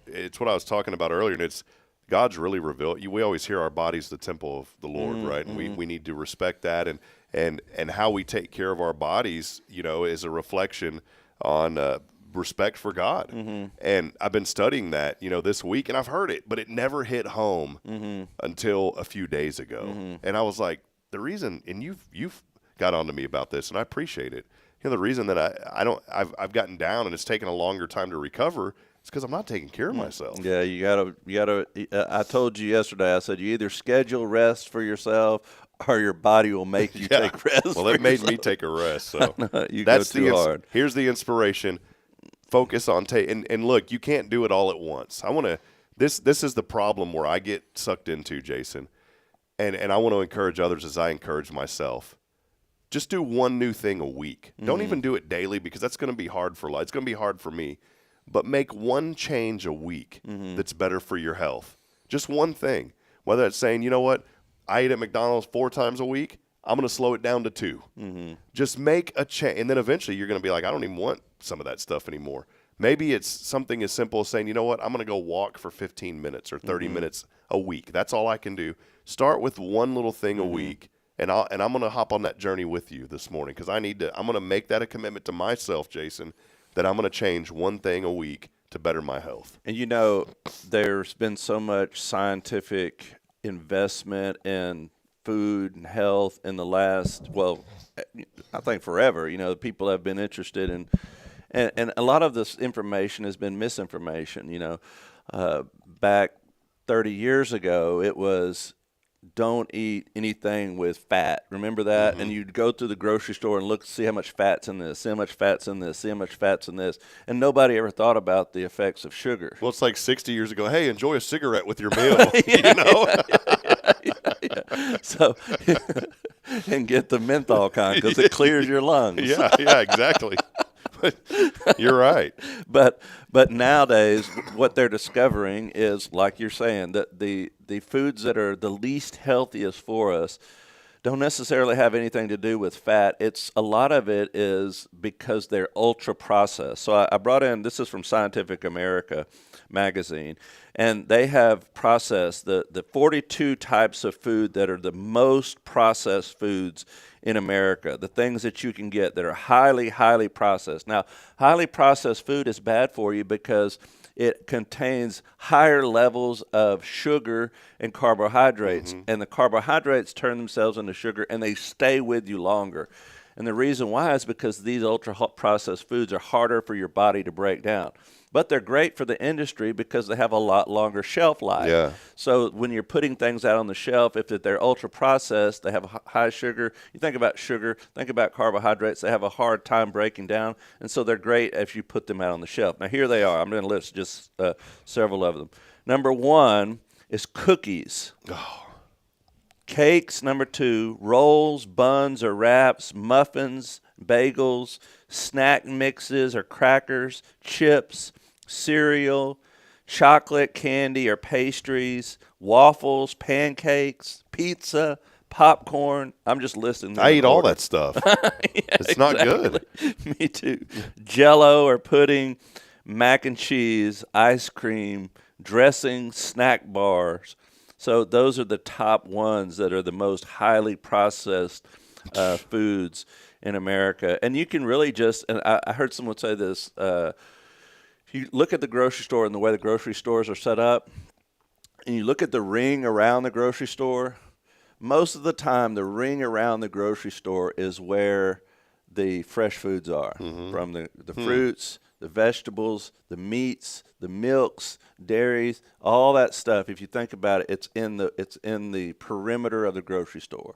it's what I was talking about earlier, and it's God's really revealed. We always hear our body's the temple of the Lord, right? And we need to respect that, and how we take care of our bodies, is a reflection on respect for God. And I've been studying that, this week, and I've heard it, but it never hit home until a few days ago. And I was like, the reason, and you've got on to me about this, and I appreciate it. The reason that I've gotten down and it's taken a longer time to recover is because I'm not taking care of myself. Yeah, you gotta. I told you yesterday. I said you either schedule rest for yourself or your body will make you take rest. Well, it made me take a rest. So you that's go too hard. Here's the inspiration. Focus on and look. You can't do it all at once. I want to. This is the problem where I get sucked into, Jason, and I want to encourage others as I encourage myself. Just do one new thing a week. Don't even do it daily because that's going to be hard for life. It's going to be hard for me. But make one change a week that's better for your health. Just one thing. Whether it's saying, you know what, I eat at McDonald's 4 times a week, I'm going to slow it down to 2. Just make a change. And then eventually you're going to be like, I don't even want some of that stuff anymore. Maybe it's something as simple as saying, you know what, I'm going to go walk for 15 minutes or 30 minutes a week. That's all I can do. Start with one little thing a week. And I'm going to hop on that journey with you this morning because I'm going to make that a commitment to myself, Jason, that I'm going to change one thing a week to better my health. And there's been so much scientific investment in food and health in the last, I think forever. People have been interested in, and a lot of this information has been misinformation. Back 30 years ago, it was, don't eat anything with fat. Remember that? And you'd go to the grocery store and look, see how much fat's in this, see how much fat's in this, see how much fat's in this. And nobody ever thought about the effects of sugar. Well, it's like 60 years ago. Hey, enjoy a cigarette with your meal. Yeah. So, and get the menthol kind because it clears your lungs. Yeah, exactly. You're right. But nowadays, what they're discovering is, like you're saying, that the foods that are the least healthiest for us don't necessarily have anything to do with fat. It's a lot of it is because they're ultra processed. So I brought in, this is from Scientific America magazine, and they have processed the 42 types of food that are the most processed foods in America, the things that you can get that are highly, highly processed. Now, highly processed food is bad for you because it contains higher levels of sugar and carbohydrates, and the carbohydrates turn themselves into sugar, and they stay with you longer. And the reason why is because these ultra-processed foods are harder for your body to break down. But they're great for the industry because they have a lot longer shelf life. Yeah. So when you're putting things out on the shelf, if they're ultra-processed, they have high sugar. You think about sugar, think about carbohydrates. They have a hard time breaking down, and so they're great if you put them out on the shelf. Now, here they are. I'm going to list just several of them. Number 1 is cookies. Cakes, number 2, rolls, buns or wraps, muffins, bagels, snack mixes or crackers, chips, cereal, chocolate, candy or pastries, waffles, pancakes, pizza, popcorn. I'm just listing. I eat all that stuff. It's not good. Me too. Jell-O or pudding, mac and cheese, ice cream, dressing, snack bars. So those are the top ones that are the most highly processed foods in America. And you can really just, and I heard someone say this, if you look at the grocery store and the way the grocery stores are set up, and you look at the ring around the grocery store, most of the time the ring around the grocery store is where the fresh foods are, from the fruits, the vegetables, the meats, the milks, dairies, all that stuff. If you think about it, it's in the perimeter of the grocery store.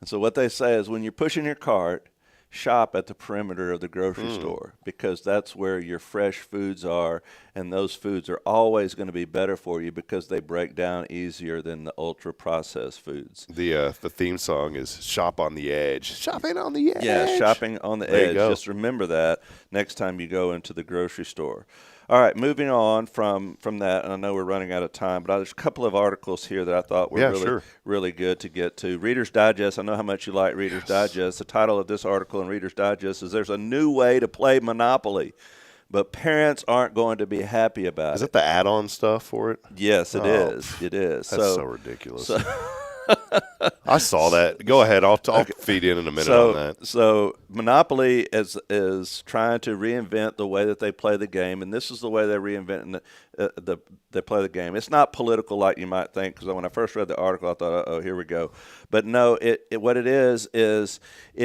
And so what they say is when you're pushing your cart, shop at the perimeter of the grocery store, because that's where your fresh foods are, and those foods are always going to be better for you because they break down easier than the ultra processed foods. The theme song is "Shop on the Edge." Shopping on the edge. Yeah, shopping on the There you edge. go. Just remember that next time you go into the grocery store. All right, moving on from that, and I know we're running out of time, but there's a couple of articles here that I thought were really good to get to. Reader's Digest, I know how much you like Reader's Digest. The title of this article in Reader's Digest is "There's a New Way to Play Monopoly, but Parents Aren't Going to Be Happy About It." Is it the add-on stuff for it? Yes, it is. It is. That's so ridiculous. I saw that. Go ahead. I'll feed in a minute on that. So Monopoly is trying to reinvent the way that they play the game, and this is the way they're reinventing they play the game. It's not political like you might think, because when I first read the article, I thought, oh, here we go. But no, what it is it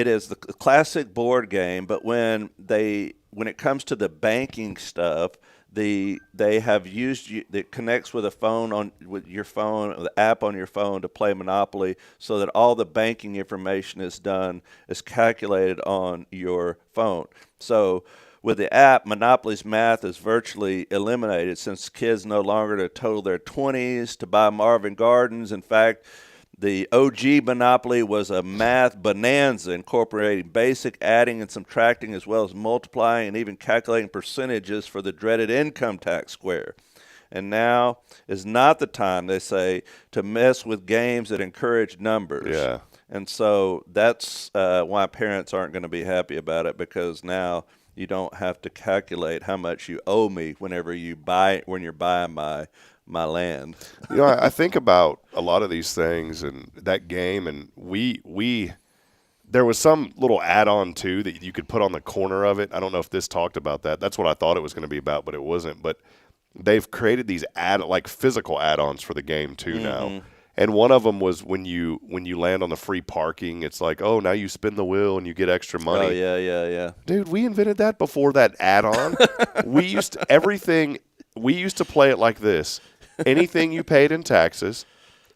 is the classic board game, but when it comes to the banking stuff, they have used that connects with with your phone, the app on your phone, to play Monopoly, so that all the banking information is calculated on your phone. So with the app, Monopoly's math is virtually eliminated, since kids no longer to total their 20s to buy Marvin Gardens. In fact, the OG Monopoly was a math bonanza, incorporating basic adding and subtracting, as well as multiplying and even calculating percentages for the dreaded income tax square. And now is not the time, they say, to mess with games that encourage numbers. Yeah. And so that's why parents aren't going to be happy about it, because now you don't have to calculate how much you owe me when you're buying my land. You know, I think about a lot of these things and that game, and there was some little add-on too that you could put on the corner of it. I don't know if this talked about that. That's what I thought it was going to be about, but it wasn't. But they've created these physical add-ons for the game too now. And one of them was when you land on the free parking, it's like, oh, now you spin the wheel and you get extra money. Oh yeah. Dude, we invented that before that add-on. We used to play it like this. Anything you paid in taxes,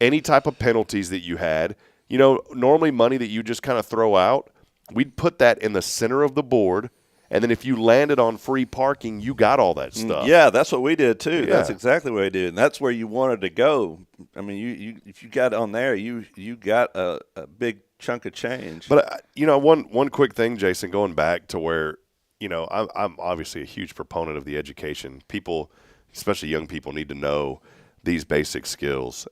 any type of penalties that you had, normally money that you just kind of throw out, we'd put that in the center of the board, and then if you landed on free parking, you got all that stuff. Yeah, that's what we did too. Yeah. That's exactly what we did, and that's where you wanted to go. I mean, if you got on there, you got a big chunk of change. But one quick thing, Jason, going back to where I'm obviously a huge proponent of the education. People, especially young people, need to know these basic skills.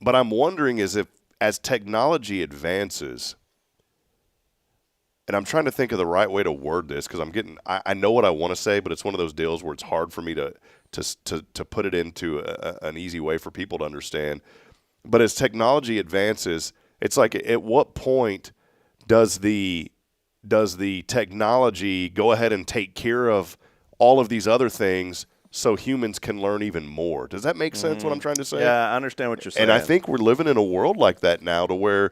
But I'm wondering as technology advances, and I'm trying to think of the right way to word this because I know what I want to say, but it's one of those deals where it's hard for me to put it into an easy way for people to understand. But as technology advances, it's like at what point does the technology go ahead and take care of all of these other things so humans can learn even more? Does that make sense, what I'm trying to say? Yeah, I understand what you're saying. And I think we're living in a world like that now to where,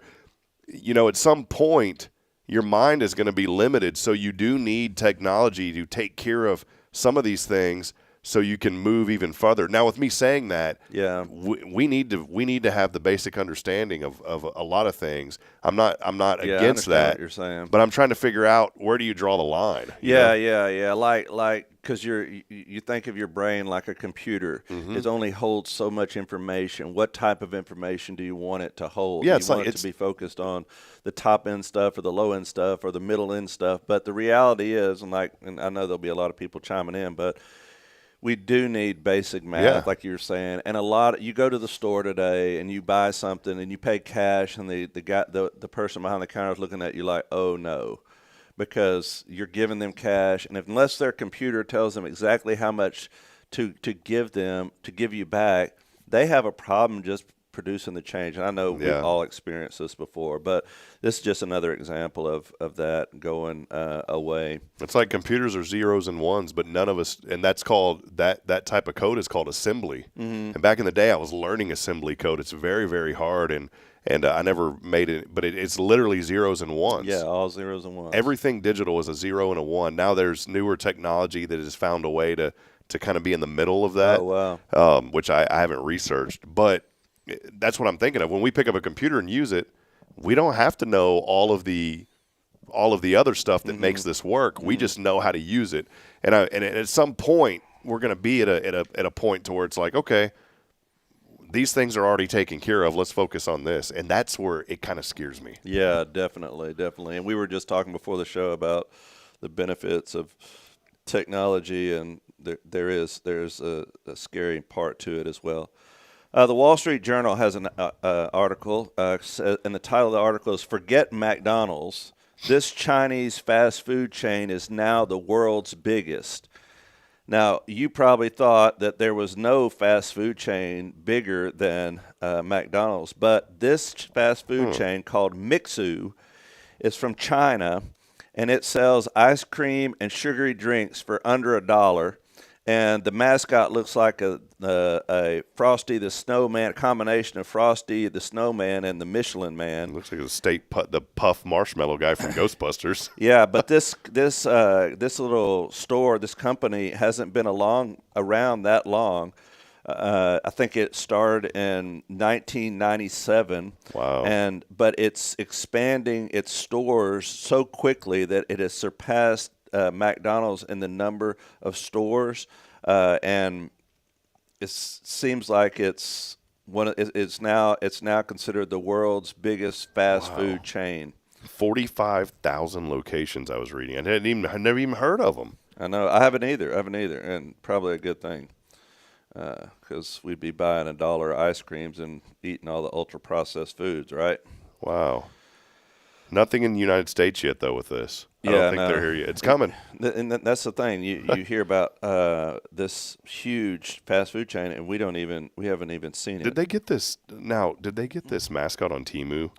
at some point your mind is going to be limited. So you do need technology to take care of some of these things so you can move even further. Now, with me saying that, we need to have the basic understanding of a lot of things. I'm not against that. What you're saying, but I'm trying to figure out where do you draw the line? Yeah. Like because you think of your brain like a computer. It only holds so much information. What type of information do you want it to hold? Yeah, do you want it to be focused on the top end stuff or the low end stuff or the middle end stuff. But the reality is, and I know there'll be a lot of people chiming in, but we do need basic math, like you were saying, and you go to the store today and you buy something and you pay cash, and the person behind the counter is looking at you like, oh no, because you're giving them cash, and unless their computer tells them exactly how much to give you back, they have a problem just producing the change. And I know we've all experienced this before, but this is just another example of that going away. It's like computers are zeros and ones, but none of us, and that's called, that type of code is called assembly. And back in the day, I was learning assembly code. It's very, very hard, and I never made it, but it's literally zeros and ones. Yeah, all zeros and ones. Everything digital is a 0 and a 1. Now there's newer technology that has found a way to kind of be in the middle of that, which I haven't researched, but that's what I'm thinking of. When we pick up a computer and use it, we don't have to know all of the other stuff that makes this work. We just know how to use it. And at some point, we're going to be at a point to where it's like, okay, these things are already taken care of. Let's focus on this. And that's where it kind of scares me. Yeah, definitely. And we were just talking before the show about the benefits of technology, and there's a scary part to it as well. The Wall Street Journal has an article, and the title of the article is "Forget McDonald's. This Chinese fast food chain is now the world's biggest." Now, you probably thought that there was no fast food chain bigger than McDonald's, but this fast food chain called Mixu is from China, and it sells ice cream and sugary drinks for under $1. And the mascot looks like a Frosty the Snowman, a combination of Frosty the Snowman and the Michelin Man. Looks like the Puff Marshmallow guy from Ghostbusters. Yeah, but this little store, this company hasn't been around that long. I think it started in 1997. Wow. But it's expanding its stores so quickly that it has surpassed McDonald's in the number of stores, and it seems like it's now considered the world's biggest fast food chain. 45,000 locations, I was reading. I never even heard of them. I know. I haven't either, and probably a good thing, because we'd be buying $1 ice creams and eating all the ultra processed foods, right? Wow. Nothing in the United States yet, though, with this. I don't think they're here yet. It's coming. And that's the thing. You hear about this huge fast food chain, and we haven't even seen it. Did they get this mascot on Temu?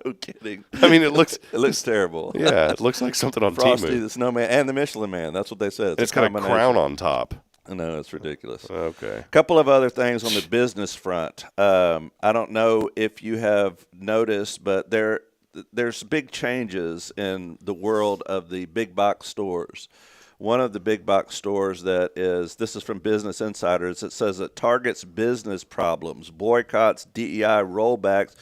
No kidding. I mean, it looks terrible. Yeah, it looks like something on Frosty Temu. the Snowman and the Michelin Man. That's what they said. It's got a crown on top. I know, it's ridiculous. Okay. A couple of other things on the business front. I don't know if you have noticed, but there's big changes in the world of the big box stores. One of the big box stores this is from Business Insiders. It says that Target's business problems, boycotts, DEI rollbacks,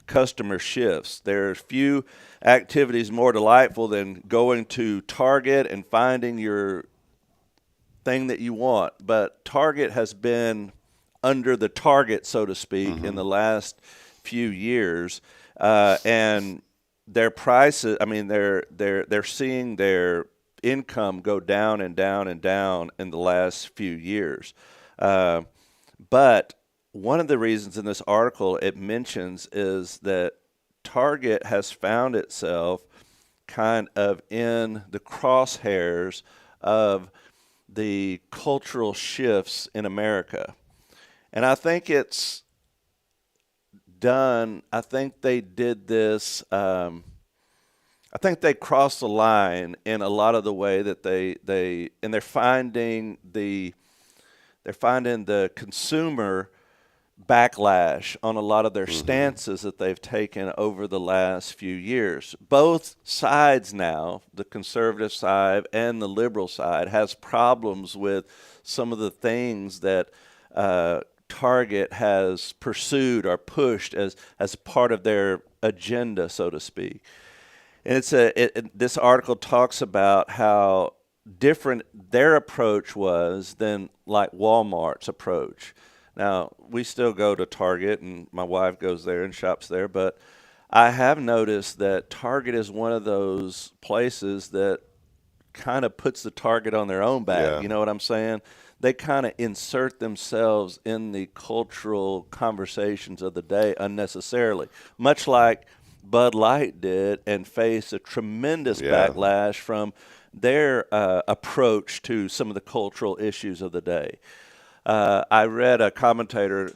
customer shifts. There are few activities more delightful than going to Target and finding your thing that you want, but Target has been under the target, so to speak, in the last few years, and their prices, I mean, they're seeing their income go down and down and down in the last few years. But one of the reasons in this article it mentions is that Target has found itself kind of in the crosshairs of the cultural shifts in America. And I think it's done, I think they did this, I think they crossed the line in a lot of the way that they're finding the consumer backlash on a lot of their stances that they've taken over the last few years. Both sides now, the conservative side and the liberal side, has problems with some of the things that Target has pursued or pushed as part of their agenda, so to speak. And this article talks about how different their approach was than like Walmart's approach. Now, we still go to Target, and my wife goes there and shops there, but I have noticed that Target is one of those places that kind of puts the target on their own back. Yeah. You know what I'm saying? They kind of insert themselves in the cultural conversations of the day unnecessarily, much like Bud Light did and faced a tremendous backlash from their approach to some of the cultural issues of the day. I read a commentator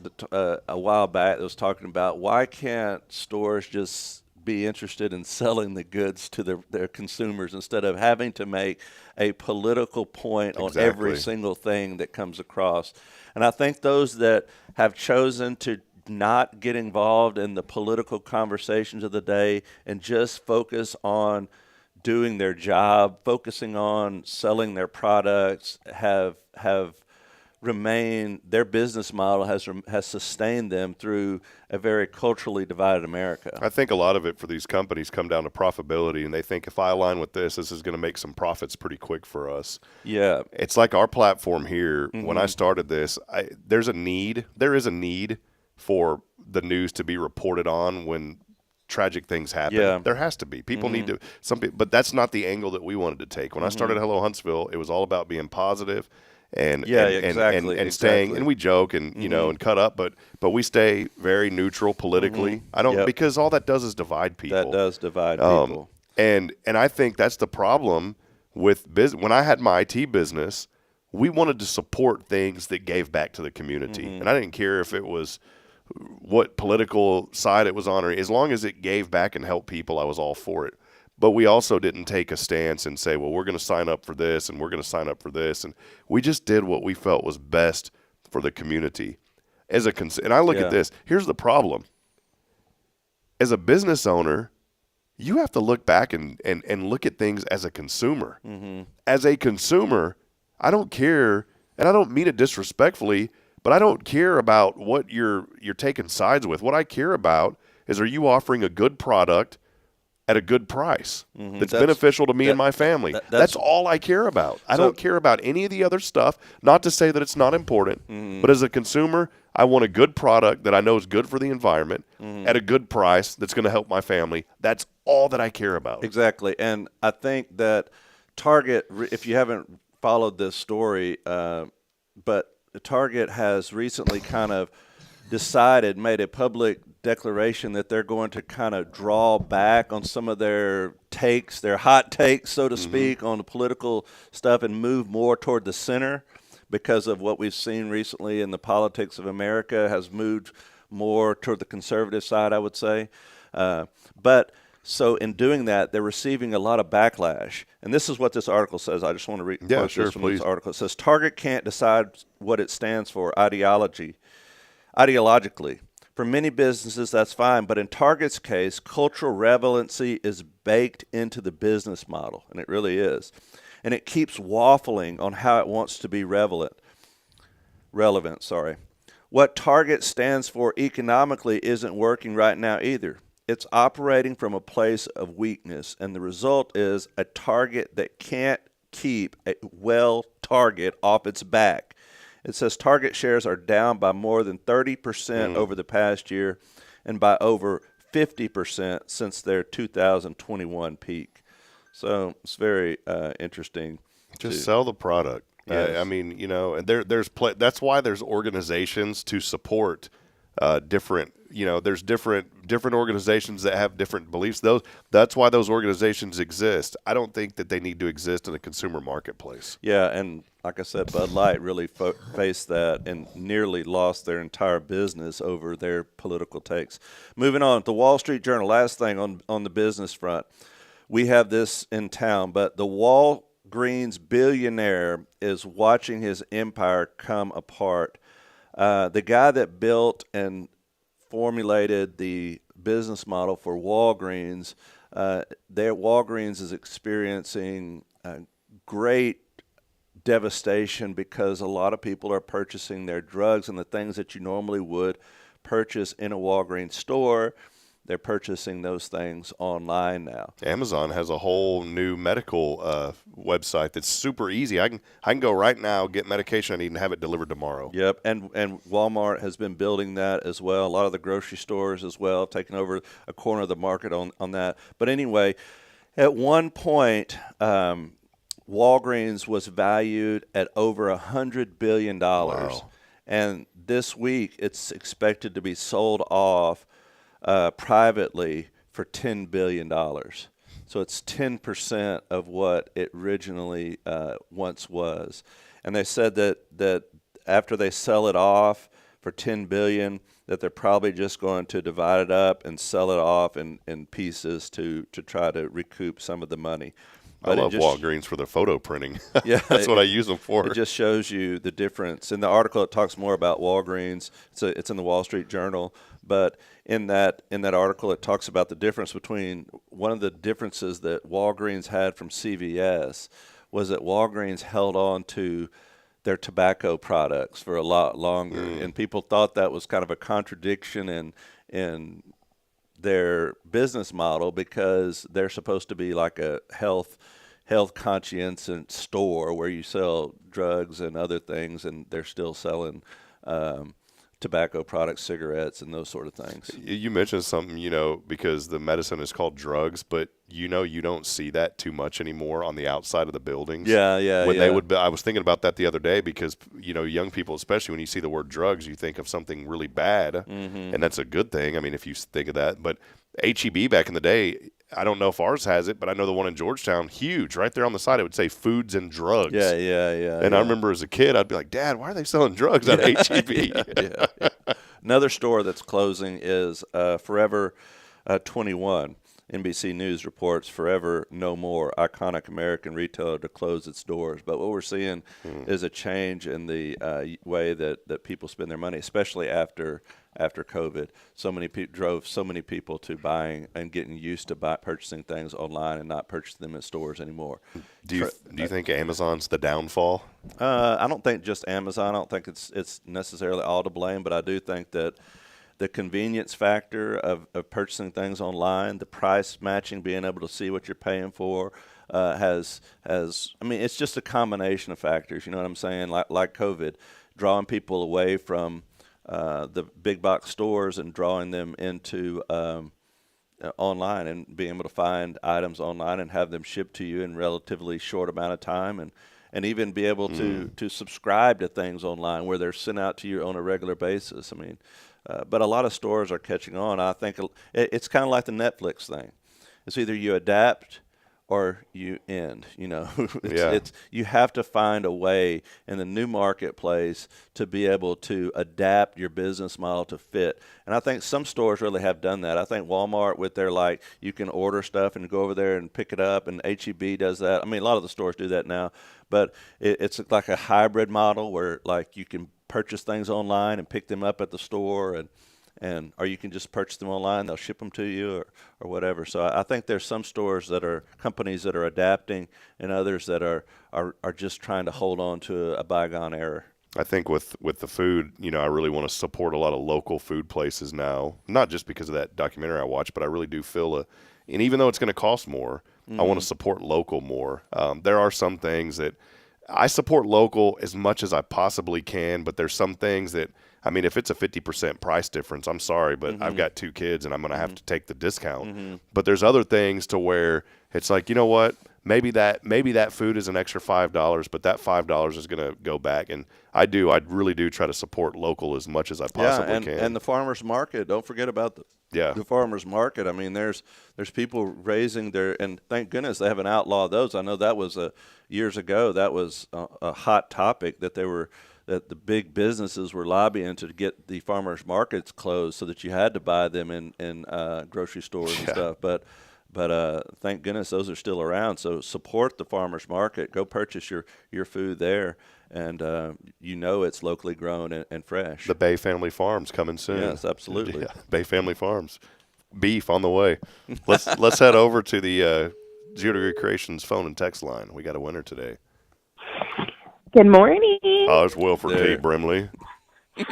a while back that was talking about why can't stores just be interested in selling the goods to their consumers instead of having to make a political point on every single thing that comes across. And I think those that have chosen to not get involved in the political conversations of the day and just focus on doing their job, focusing on selling their products, have remain, their business model has sustained them through a very culturally divided America. I think a lot of it for these companies come down to profitability, and they think if I align with this is going to make some profits pretty quick for us. Yeah. It's like our platform here, when I started this, there is a need for the news to be reported on when tragic things happen. Yeah. There has to be. People need to, but that's not the angle that we wanted to take. When I started Hello Huntsville, it was all about being positive and staying, and we joke and you know and cut up, but we stay very neutral politically. I don't because all that does is divide people. That does divide people. And I think that's the problem with business. When I had my IT business, we wanted to support things that gave back to the community, and I didn't care if it was what political side it was on, or as long as it gave back and helped people, I was all for it. But we also didn't take a stance and say, well, we're going to sign up for this and we're going to sign up for this. And we just did what we felt was best for the community. And I look at this. Here's the problem. As a business owner, you have to look back and look at things as a consumer. As a consumer, I don't care, and I don't mean it disrespectfully, but I don't care about what you're taking sides with. What I care about is, are you offering a good product at a good price that's beneficial to me and my family? That's all I care about. I don't care about any of the other stuff. Not to say that it's not important, but as a consumer, I want a good product that I know is good for the environment at a good price that's going to help my family. That's all that I care about. Exactly. And I think that Target, if you haven't followed this story, but Target has recently kind of made a public declaration that they're going to kind of draw back on some of their takes, their hot takes, so to speak, on the political stuff and move more toward the center because of what we've seen recently in the politics of America has moved more toward the conservative side, I would say. But so in doing that, they're receiving a lot of backlash. And this is what this article says. I just want to read this from this article. It says, Target can't decide what it stands for ideologically. For many businesses, that's fine, but in Target's case, cultural relevancy is baked into the business model, and it really is. And it keeps waffling on how it wants to be relevant. What Target stands for economically isn't working right now either. It's operating from a place of weakness, and the result is a Target that can't keep a Target off its back. It says Target shares are down by more than 30% over the past year and by over 50% since their 2021 peak. So it's very interesting. Just sell the product. Yes. I mean, you know, and that's why there's organizations to support different. You know, there's different organizations that have different beliefs. That's why those organizations exist. I don't think that they need to exist in a consumer marketplace. Yeah, and like I said, Bud Light really faced that and nearly lost their entire business over their political takes. Moving on, the Wall Street Journal, last thing on the business front. We have this in town, but the Walgreens billionaire is watching his empire come apart. The guy that built and formulated the business model for Walgreens, Walgreens is experiencing great devastation because a lot of people are purchasing their drugs and the things that you normally would purchase in a Walgreens store. They're purchasing those things online now. Amazon has a whole new medical website that's super easy. I can go right now, get medication I need, and have it delivered tomorrow. Yep, and Walmart has been building that as well. A lot of the grocery stores as well, taking over a corner of the market on that. But anyway, at one point, Walgreens was valued at over $100 billion. Wow. And this week, it's expected to be sold off privately for $10 billion. So it's 10% of what it originally once was. And they said that after they sell it off for $10 billion, that they're probably just going to divide it up and sell it off in pieces to try to recoup some of the money. But I love Walgreens for their photo printing. Yeah, that's what I use them for. It just shows you the difference. In the article, it talks more about Walgreens. It's in the Wall Street Journal. But in that article, it talks about the difference between one of the differences that Walgreens had from CVS was that Walgreens held on to their tobacco products for a lot longer, and people thought that was kind of a contradiction in their business model because they're supposed to be like a health conscious store where you sell drugs and other things, and they're still selling tobacco products, cigarettes, and those sort of things. You mentioned something, because the medicine is called drugs, but you don't see that too much anymore on the outside of the buildings. Yeah. When they would I was thinking about that the other day because, young people, especially when you see the word drugs, you think of something really bad, and that's a good thing. I mean, if you think of that. But H-E-B back in the day, I don't know if ours has it, but I know the one in Georgetown, huge. Right there on the side, it would say foods and drugs. Yeah. And I remember as a kid, I'd be like, Dad, why are they selling drugs at H-E-B? Yeah. Another store that's closing is Forever 21. NBC News reports Forever No More, iconic American retailer, to close its doors. But what we're seeing is a change in the way that people spend their money, especially after COVID. So many people drove so many people to buying and getting used to purchasing things online and not purchasing them in stores anymore. Do you think Amazon's the downfall? I don't think just Amazon. I don't think it's necessarily all to blame, but I do think that the convenience factor of purchasing things online, the price matching, being able to see what you're paying for, it's just a combination of factors. You know what I'm saying? Like COVID, drawing people away from the big box stores and drawing them into online and being able to find items online and have them shipped to you in relatively short amount of time, and even be able to subscribe to things online where they're sent out to you on a regular basis. But a lot of stores are catching on. I think it's kind of like the Netflix thing. It's either you adapt or you end. You have to find a way in the new marketplace to be able to adapt your business model to fit. And I think some stores really have done that. I think Walmart with their you can order stuff and go over there and pick it up, and H-E-B does that. A lot of the stores do that now, but it's like a hybrid model where you can purchase things online and pick them up at the store, or you can just purchase them online. They'll ship them to you or whatever. So I think there's some companies that are adapting, and others that are just trying to hold on to a bygone era. I think with the food, I really want to support a lot of local food places now, not just because of that documentary I watched, but I really do feel and even though it's going to cost more, I want to support local more. There are some things that I support local as much as I possibly can, but there's some things that, I mean, if it's a 50% price difference, I'm sorry, but I've got 2 kids and I'm going to have to take the discount. But there's other things to where it's like, you know what? Maybe that food is an extra $5, but that $5 is going to go back. And I really do try to support local as much as I possibly can. And the farmers market. Don't forget about the farmers market. I mean, there's people raising and thank goodness they haven't outlawed those. I know that was years ago. That was a hot topic that that the big businesses were lobbying to get the farmers markets closed so that you had to buy them in grocery stores and stuff. But thank goodness those are still around. So support the farmers market. Go purchase your food there, and it's locally grown and fresh. The Bay Family Farms coming soon. Yes, absolutely. Yeah, Bay Family Farms. Beef on the way. Let's head over to the 0 Degree Creations phone and text line. We got a winner today. Good morning. Oh, it's Wilford T. Brimley. Yay.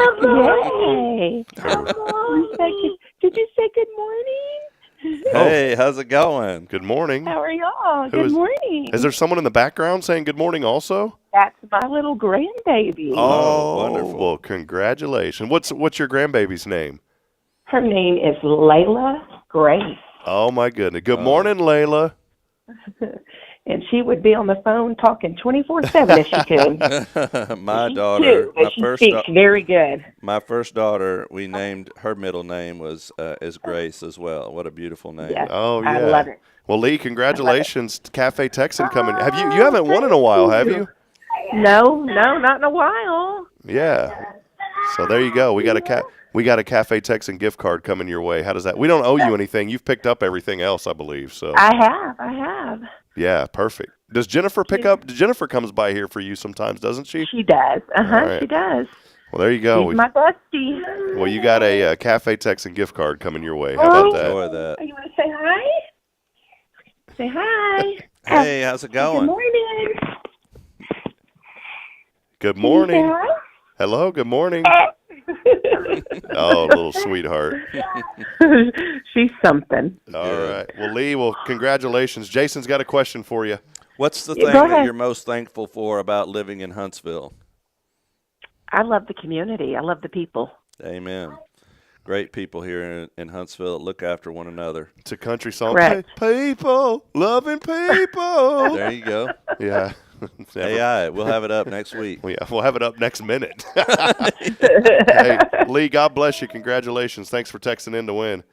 Did you say good morning? Hey, how's it going? Good morning. How are y'all? Good morning. Is there someone in the background saying good morning also? That's my little grandbaby. Oh, wonderful. Well, congratulations. What's your grandbaby's name? Her name is Layla Grace. Oh, my goodness. Good morning, Layla. And she would be on the phone talking 24/7 if she could. My daughter, she speaks very good. My first daughter, we named her middle name was is Grace as well. What a beautiful name! Yes, oh yeah, I love it. Well, Lee, congratulations, Cafe Texan coming. Have you haven't won in a while, have you? No, not in a while. Yeah. So there you go. We got a Cafe Texan gift card coming your way. How does that? We don't owe you anything. You've picked up everything else, I believe. So I have. Yeah, perfect. Does Jennifer pick up? Jennifer comes by here for you sometimes, doesn't she? She does. Right. She does. Well, there you go. She's my bestie. Well, you got a Cafe Texan gift card coming your way. How about that? Enjoy that. You want to say hi? Say hi. Hey, how's it going? Good morning. Good morning. Can you say hi? Hello. Good morning. Oh, little sweetheart. She's something. All right. Well, Lee, congratulations. Jason's got a question for you. What's the thing that you're most thankful for about living in Huntsville? I love the community. I love the people. Amen. Great people here in Huntsville that look after one another. It's a country song. Correct. People, loving people. There you go. Yeah. AI. We'll have it up next week. Yeah, we'll have it up next minute. Hey, Lee, God bless you. Congratulations. Thanks for texting in to win.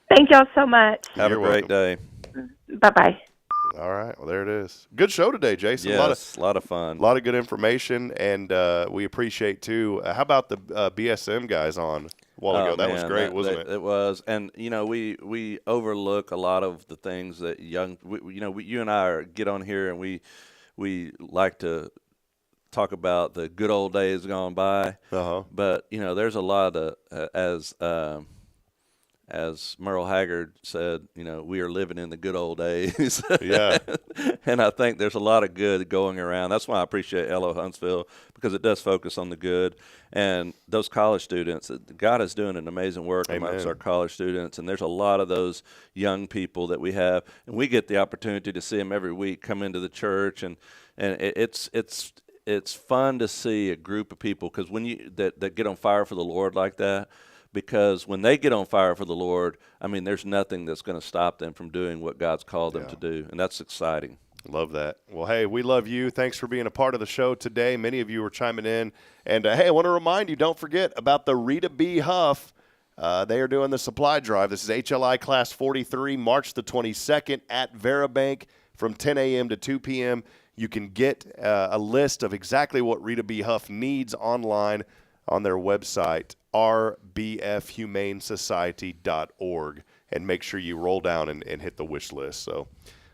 Thank y'all so much. Have a great day. Bye-bye. All right. Well, there it is. Good show today, Jason. Yes, a lot of fun. A lot of good information, and we appreciate, too. How about the BSM guys on a while ago? That was great, wasn't it? It was. And, we overlook a lot of the things that you and I get on here, and we like to talk about the good old days gone by. But, there's a lot of, as Merle Haggard said, we are living in the good old days. Yeah. And I think there's a lot of good going around. That's why I appreciate LO Huntsville, because it does focus on the good. And those college students, God is doing an amazing work amongst our college students. And there's a lot of those young people that we have. And we get the opportunity to see them every week come into the church. And it's fun to see a group of people, because when that get on fire for the Lord like that. Because when they get on fire for the Lord, I mean, there's nothing that's going to stop them from doing what God's called them to do. And that's exciting. Love that. Well, hey, we love you. Thanks for being a part of the show today. Many of you were chiming in. And, hey, I want to remind you, don't forget about the Rita B. Huff. They are doing the supply drive. This is HLI Class 43, March the 22nd at Verabank from 10 a.m. to 2 p.m. You can get a list of exactly what Rita B. Huff needs online on their website, rbfhumanesociety.org, and make sure you roll down and hit the wish list. So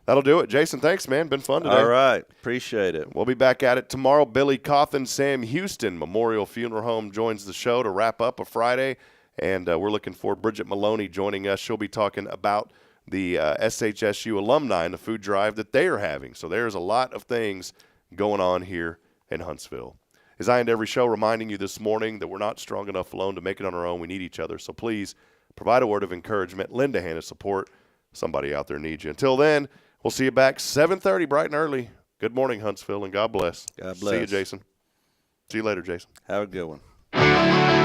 that'll do it. Jason, thanks, man. Been fun today. All right. Appreciate it. We'll be back at it tomorrow. Billy Cawthon, Sam Houston Memorial Funeral Home joins the show to wrap up a Friday, and we're looking forward. Bridget Maloney joining us. She'll be talking about the SHSU alumni and the food drive that they are having. So there's a lot of things going on here in Huntsville. As I end every show, reminding you this morning that we're not strong enough alone to make it on our own. We need each other. So please provide a word of encouragement. Lend a hand of support. Somebody out there needs you. Until then, we'll see you back 7:30 bright and early. Good morning, Huntsville, and God bless. God See you, bless. Jason. See you later, Jason. Have a good one.